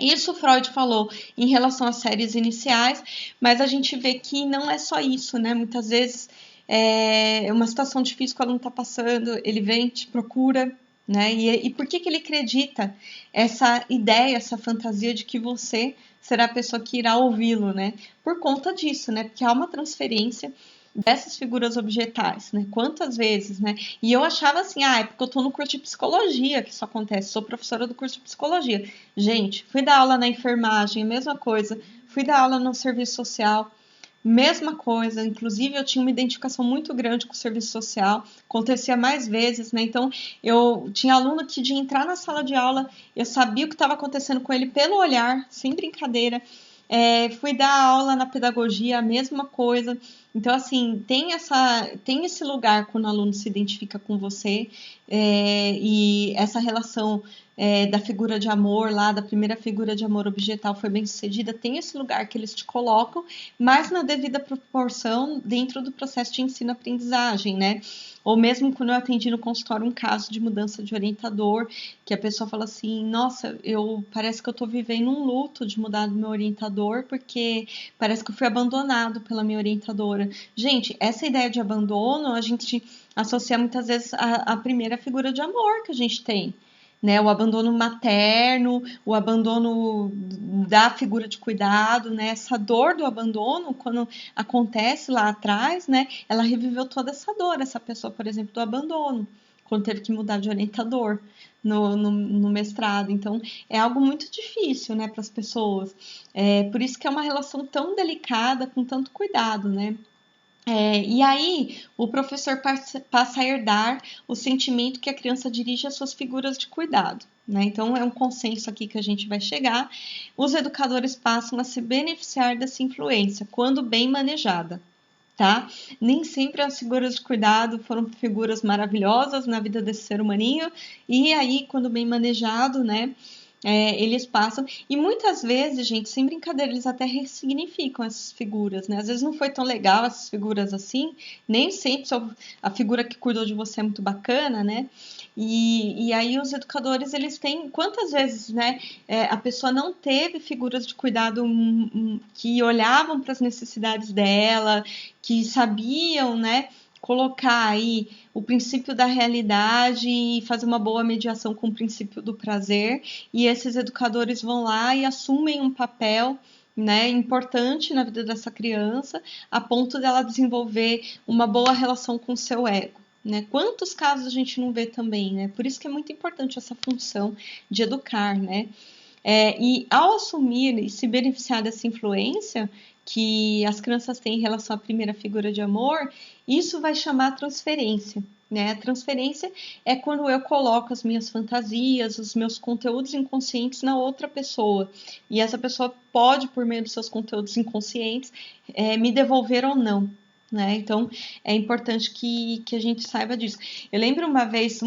Isso Freud falou em relação às séries iniciais, mas a gente vê que não é só isso, né? Muitas vezes é uma situação difícil que o aluno está passando, ele vem, te procura, né? E por que ele acredita essa ideia, essa fantasia de que você será a pessoa que irá ouvi-lo, né? Por conta disso, né? Porque há uma transferência dessas figuras objetais, né? Quantas vezes, né? E eu achava assim, é porque eu tô no curso de psicologia que isso acontece, sou professora do curso de psicologia. Gente, fui dar aula na enfermagem, mesma coisa, fui dar aula no serviço social, mesma coisa, inclusive eu tinha uma identificação muito grande com o serviço social, acontecia mais vezes, né? Então eu tinha aluno que de entrar na sala de aula, eu sabia o que estava acontecendo com ele pelo olhar, sem brincadeira. Fui dar aula na pedagogia, a mesma coisa. Então, assim, tem esse lugar quando o aluno se identifica com você, e essa relação da figura de amor lá, da primeira figura de amor objetal foi bem sucedida, tem esse lugar que eles te colocam, mas na devida proporção dentro do processo de ensino-aprendizagem, né? Ou mesmo quando eu atendi no consultório um caso de mudança de orientador, que a pessoa fala assim, nossa, parece que eu tô vivendo um luto de mudar do meu orientador, porque parece que eu fui abandonado pela minha orientadora. Gente, essa ideia de abandono, a gente associa muitas vezes à primeira figura de amor que a gente tem, né? O abandono materno, o abandono da figura de cuidado, né? Essa dor do abandono, quando acontece lá atrás, né? Ela reviveu toda essa dor, essa pessoa, por exemplo, do abandono, quando teve que mudar de orientador no mestrado. Então, é algo muito difícil, né, para as pessoas. Por isso que é uma relação tão delicada, com tanto cuidado, né? E aí, o professor passa a herdar o sentimento que a criança dirige às suas figuras de cuidado, né? Então, é um consenso aqui que a gente vai chegar. Os educadores passam a se beneficiar dessa influência, quando bem manejada, tá? Nem sempre as figuras de cuidado foram figuras maravilhosas na vida desse ser humaninho, e aí, quando bem manejado, né? Eles passam, e muitas vezes, gente, sem brincadeira, eles até ressignificam essas figuras, né? Às vezes não foi tão legal essas figuras assim, nem sempre a figura que cuidou de você é muito bacana, né? E aí os educadores, eles têm, quantas vezes, né, a pessoa não teve figuras de cuidado que olhavam para as necessidades dela, que sabiam, né, colocar aí o princípio da realidade e fazer uma boa mediação com o princípio do prazer, e esses educadores vão lá e assumem um papel, né, importante na vida dessa criança, a ponto dela desenvolver uma boa relação com o seu ego. Né? Quantos casos a gente não vê também, né? Por isso que é muito importante essa função de educar, né? E ao assumir e se beneficiar dessa influência que as crianças têm em relação à primeira figura de amor, isso vai chamar transferência. Né? A transferência é quando eu coloco as minhas fantasias, os meus conteúdos inconscientes na outra pessoa. E essa pessoa pode, por meio dos seus conteúdos inconscientes, me devolver ou não. Né? Então, é importante que a gente saiba disso. Eu lembro uma vez,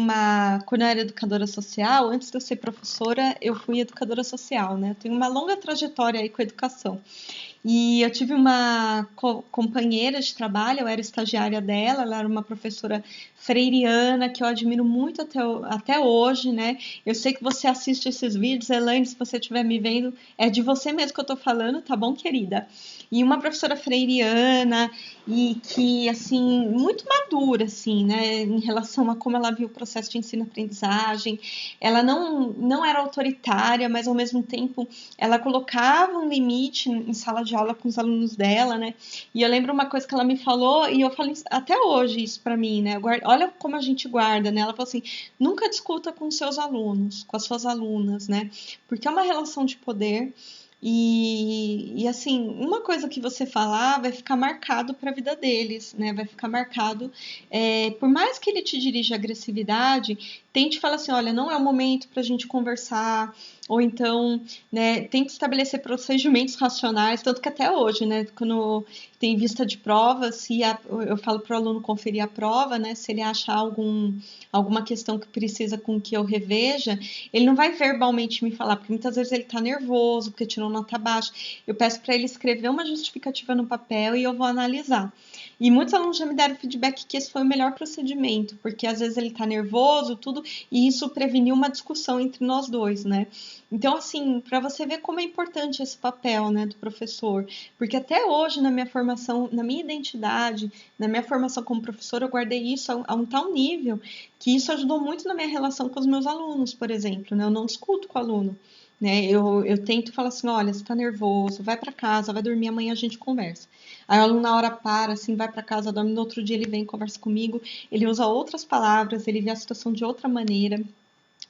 quando eu era educadora social, antes de eu ser professora, eu fui educadora social, né? Eu tenho uma longa trajetória aí com a educação. E eu tive uma companheira de trabalho, eu era estagiária dela, ela era uma professora freiriana, que eu admiro muito até hoje, né? Eu sei que você assiste esses vídeos, Elaine, se você estiver me vendo, é de você mesmo que eu tô falando, tá bom, querida? E uma professora freiriana, e que, assim, muito madura, assim, né, em relação a como ela viu o processo de ensino-aprendizagem. Ela não era autoritária, mas, ao mesmo tempo, ela colocava um limite em sala de aula com os alunos dela, né, e eu lembro uma coisa que ela me falou, e eu falo até hoje isso para mim, né, olha como a gente guarda, né, ela falou assim, nunca discuta com os seus alunos, com as suas alunas, né, porque é uma relação de poder. E assim, uma coisa que você falar vai ficar marcado para a vida deles, né? Vai ficar marcado, por mais que ele te dirija agressividade, tente falar assim, olha, não é o momento para a gente conversar, ou então, né, tente estabelecer procedimentos racionais, tanto que até hoje, né, quando tem vista de prova, eu falo para o aluno conferir a prova, né, se ele achar alguma questão que precisa com que eu reveja, ele não vai verbalmente me falar, porque muitas vezes ele está nervoso, porque tirou nota baixa. Eu peço para ele escrever uma justificativa no papel e eu vou analisar. E muitos alunos já me deram feedback que esse foi o melhor procedimento, porque às vezes ele está nervoso, tudo, e isso preveniu uma discussão entre nós dois, né? Então, assim, para você ver como é importante esse papel, né, do professor, porque até hoje na minha formação, na minha identidade, na minha formação como professora, eu guardei isso a um tal nível que isso ajudou muito na minha relação com os meus alunos, por exemplo, né? Eu não discuto com o aluno. Né, eu tento falar assim, olha, você está nervoso, vai para casa, vai dormir, amanhã a gente conversa. Aí o aluno na hora para, assim, vai para casa, dorme, no outro dia ele vem, conversa comigo, ele usa outras palavras, ele vê a situação de outra maneira.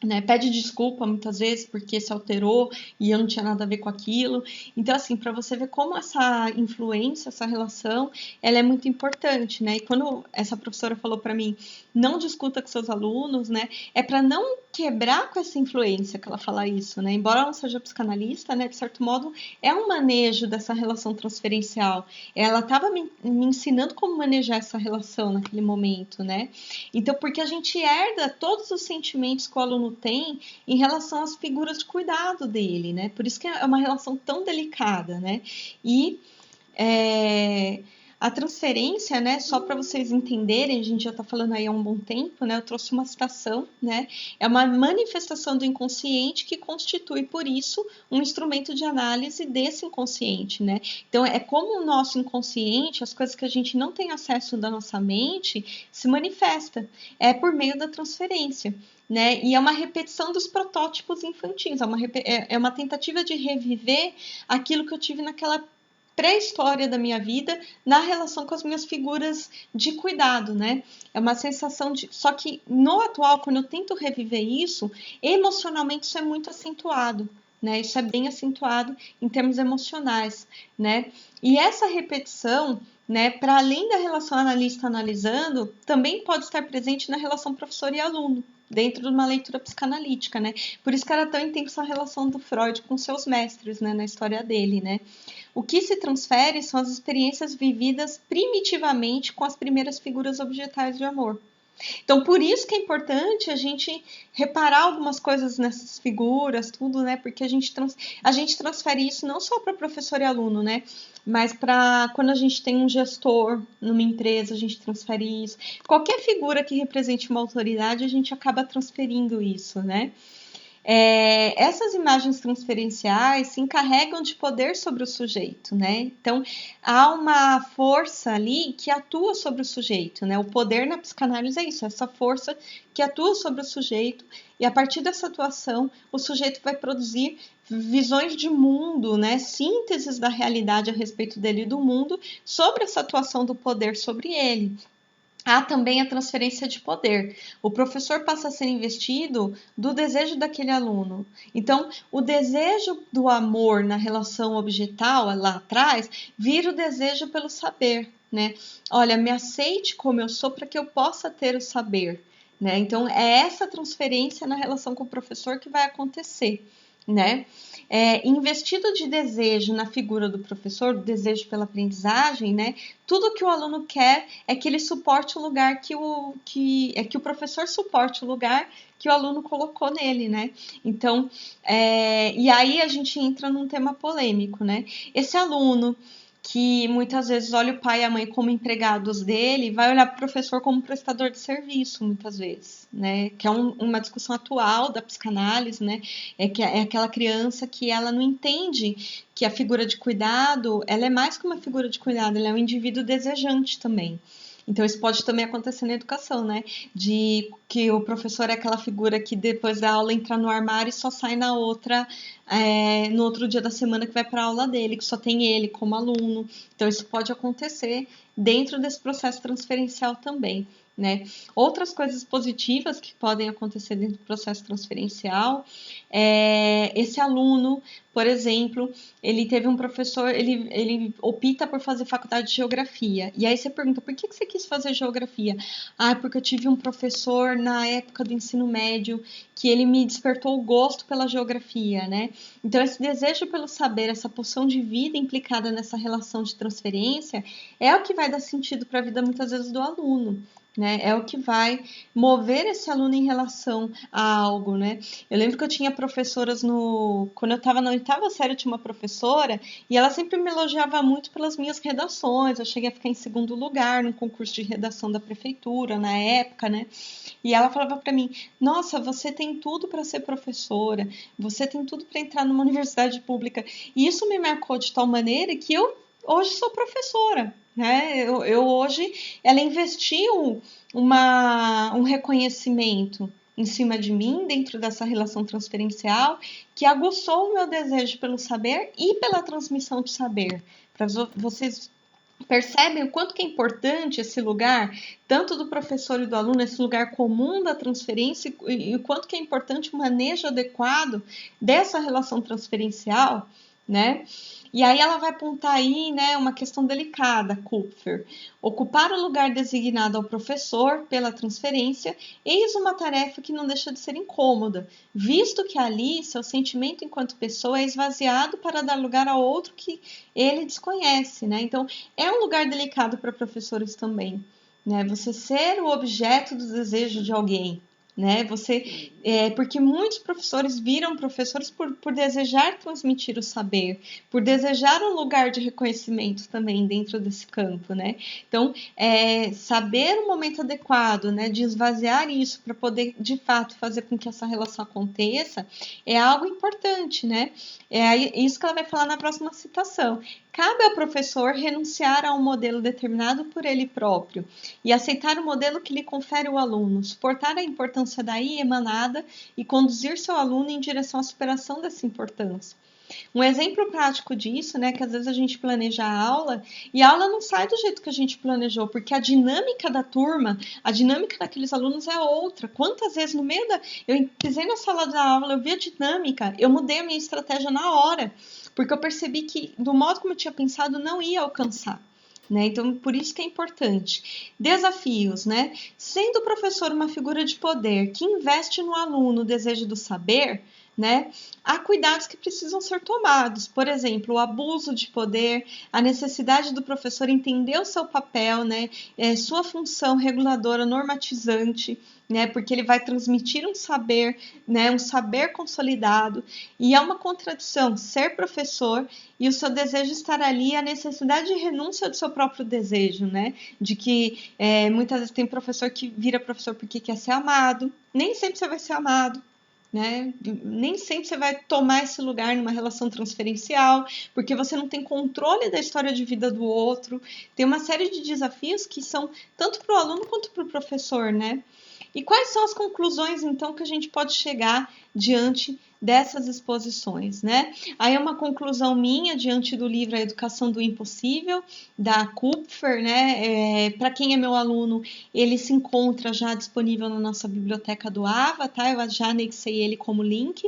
Né, pede desculpa muitas vezes porque se alterou e eu não tinha nada a ver com aquilo. Então, assim, para você ver como essa influência, essa relação, ela é muito importante, né? E quando essa professora falou para mim, não discuta com seus alunos, né? É para não quebrar com essa influência que ela fala isso, né? Embora ela não seja psicanalista, né? De certo modo, é um manejo dessa relação transferencial. Ela estava me ensinando como manejar essa relação naquele momento, né? Então, porque a gente herda todos os sentimentos que o aluno tem em relação às figuras de cuidado dele, né? Por isso que é uma relação tão delicada, né? E a transferência, né, só para vocês entenderem, a gente já está falando aí há um bom tempo, né, eu trouxe uma citação, né, é uma manifestação do inconsciente que constitui, por isso, um instrumento de análise desse inconsciente, né. Então, é como o nosso inconsciente, as coisas que a gente não tem acesso da nossa mente, se manifesta, é por meio da transferência. Né? E é uma repetição dos protótipos infantis, é uma tentativa de reviver aquilo que eu tive naquela pré-história da minha vida na relação com as minhas figuras de cuidado, né? É uma sensação de... Só que no atual, quando eu tento reviver isso, emocionalmente isso é muito acentuado, né? Isso é bem acentuado em termos emocionais, né? E essa repetição, né, para além da relação analista analisando, também pode estar presente na relação professor e aluno, dentro de uma leitura psicanalítica, né? Por isso que era tão intensa a relação do Freud com seus mestres, né, na história dele, né? O que se transfere são as experiências vividas primitivamente com as primeiras figuras objetais de amor. Então, por isso que é importante a gente reparar algumas coisas nessas figuras, tudo, né? Porque a gente transfere isso não só para professor e aluno, né? Mas para quando a gente tem um gestor numa empresa, a gente transfere isso. Qualquer figura que represente uma autoridade, a gente acaba transferindo isso, né? Essas imagens transferenciais se encarregam de poder sobre o sujeito, né? Então, há uma força ali que atua sobre o sujeito, né? O poder na psicanálise é isso, essa força que atua sobre o sujeito, e a partir dessa atuação, o sujeito vai produzir visões de mundo, né? Sínteses da realidade a respeito dele e do mundo, sobre essa atuação do poder sobre ele. Há também a transferência de poder. O professor passa a ser investido do desejo daquele aluno. Então, o desejo do amor na relação objetal, lá atrás, vira o desejo pelo saber, né? Olha, me aceite como eu sou para que eu possa ter o saber, né? Então, é essa transferência na relação com o professor que vai acontecer, né? Investido de desejo na figura do professor, do desejo pela aprendizagem, né? Tudo que o aluno quer é que ele suporte o lugar que o professor suporte o lugar que o aluno colocou nele, né? Então, e aí a gente entra num tema polêmico, né? Esse aluno que muitas vezes olha o pai e a mãe como empregados dele, vai olhar para o professor como prestador de serviço, muitas vezes, né? Que é uma discussão atual da psicanálise, né? É aquela criança que ela não entende que a figura de cuidado, ela é mais que uma figura de cuidado, ela é um indivíduo desejante também. Então, isso pode também acontecer na educação, né? De que o professor é aquela figura que depois da aula entra no armário e só sai no outro dia da semana que vai para a aula dele, que só tem ele como aluno. Então, isso pode acontecer dentro desse processo transferencial também, né? Outras coisas positivas que podem acontecer dentro do processo transferencial é esse aluno, por exemplo, ele teve um professor, ele opta por fazer faculdade de geografia. E aí você pergunta, por que você quis fazer geografia? Ah, porque eu tive um professor na época do ensino médio que ele me despertou o gosto pela geografia, né? Então, esse desejo pelo saber, essa pulsão de vida implicada nessa relação de transferência é o que vai dar sentido para a vida, muitas vezes, do aluno. Né? É o que vai mover esse aluno em relação a algo, né? Eu lembro que eu tinha professoras quando eu estava na 8ª série, eu tinha uma professora e ela sempre me elogiava muito pelas minhas redações. Eu cheguei a ficar em 2º lugar no concurso de redação da prefeitura na época, né? E ela falava para mim: nossa, você tem tudo para ser professora, você tem tudo para entrar numa universidade pública. E isso me marcou de tal maneira que eu hoje sou professora. Né? Eu hoje, ela investiu um reconhecimento em cima de mim, dentro dessa relação transferencial, que aguçou o meu desejo pelo saber e pela transmissão de saber. Para vocês percebem o quanto que é importante esse lugar, tanto do professor e do aluno, esse lugar comum da transferência, e o quanto que é importante o manejo adequado dessa relação transferencial, né? E aí ela vai apontar aí, né, uma questão delicada, Kupfer. Ocupar o lugar designado ao professor pela transferência, eis uma tarefa que não deixa de ser incômoda, visto que ali seu sentimento enquanto pessoa é esvaziado para dar lugar a outro que ele desconhece, né? Então, é um lugar delicado para professores também, né? Você ser o objeto do desejo de alguém, né? Porque muitos professores viram professores por desejar transmitir o saber, por desejar um lugar de reconhecimento também dentro desse campo, né? Então, saber o momento adequado, né, de esvaziar isso para poder, de fato, fazer com que essa relação aconteça, é algo importante, né? É isso que ela vai falar na próxima citação. Cabe ao professor renunciar a um modelo determinado por ele próprio e aceitar o modelo que lhe confere o aluno, suportar a importância daí emanada e conduzir seu aluno em direção à superação dessa importância. Um exemplo prático disso, né, que às vezes a gente planeja a aula e a aula não sai do jeito que a gente planejou, porque a dinâmica da turma, a dinâmica daqueles alunos é outra. Quantas vezes no meio eu pisei na sala da aula, eu vi a dinâmica, eu mudei a minha estratégia na hora, porque eu percebi que do modo como eu tinha pensado não ia alcançar. Né? Então, por isso que é importante. Desafios, né? Sendo o professor uma figura de poder que investe no aluno o desejo do saber, né? Há cuidados que precisam ser tomados. Por exemplo, o abuso de poder, a necessidade do professor entender o seu papel, né? Sua função reguladora, normatizante, né? Porque ele vai transmitir um saber, né? Um saber consolidado. E é uma contradição ser professor e o seu desejo estar ali, a necessidade de renúncia do seu próprio desejo, né? De que muitas vezes tem professor que vira professor porque quer ser amado. Nem sempre você vai ser amado. Né? Nem sempre você vai tomar esse lugar numa relação transferencial, porque você não tem controle da história de vida do outro. Tem uma série de desafios que são tanto para o aluno quanto para o professor, né? E quais são as conclusões, então, que a gente pode chegar diante dessas exposições, né? Aí é uma conclusão minha diante do livro A Educação do Impossível, da Kupfer, né? Para quem é meu aluno, ele se encontra já disponível na nossa biblioteca do AVA, tá? Eu já anexei ele como link.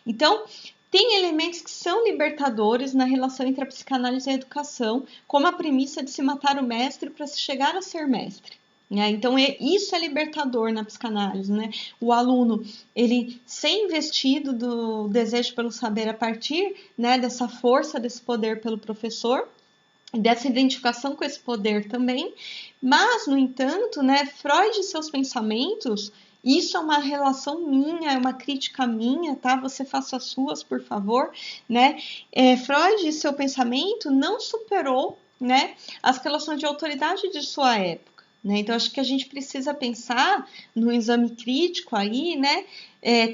Então, tem elementos que são libertadores na relação entre a psicanálise e a educação, como a premissa de se matar o mestre para se chegar a ser mestre. Então, isso é libertador na psicanálise, né? O aluno, ele ser investido do desejo pelo saber a partir, né, dessa força, desse poder pelo professor, dessa identificação com esse poder também, mas, no entanto, né, Freud e seus pensamentos, isso é uma relação minha, é uma crítica minha, tá? Você faça as suas, por favor, né? Freud e seu pensamento não superou, né, as relações de autoridade de sua época. Né? Então, acho que a gente precisa pensar no exame crítico aí, né?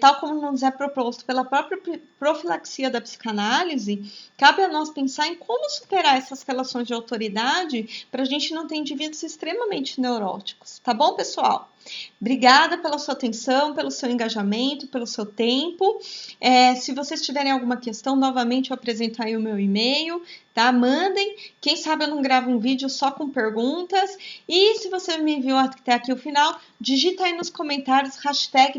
Tal como nos é proposto pela própria profilaxia da psicanálise, cabe a nós pensar em como superar essas relações de autoridade para a gente não ter indivíduos extremamente neuróticos. Tá bom, pessoal? Obrigada pela sua atenção, pelo seu engajamento, pelo seu tempo. Se vocês tiverem alguma questão, novamente eu apresento aí o meu e-mail, tá? Mandem. Quem sabe eu não gravo um vídeo só com perguntas. E se você me viu até aqui o final, digita aí nos comentários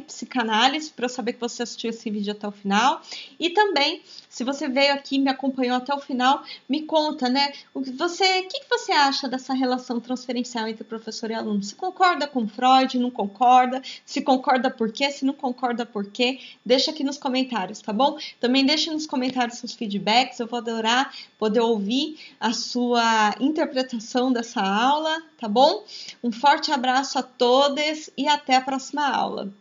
#psicanálise para eu saber que você assistiu esse vídeo até o final. E também, se você veio aqui e me acompanhou até o final, me conta, né? O que você acha dessa relação transferencial entre professor e aluno? Você concorda com Freud? Não concorda? Se concorda, por quê? Se não concorda, por quê? Deixa aqui nos comentários, tá bom? Também deixa nos comentários seus feedbacks. Eu vou adorar poder ouvir a sua interpretação dessa aula, tá bom? Um forte abraço a todos e até a próxima aula.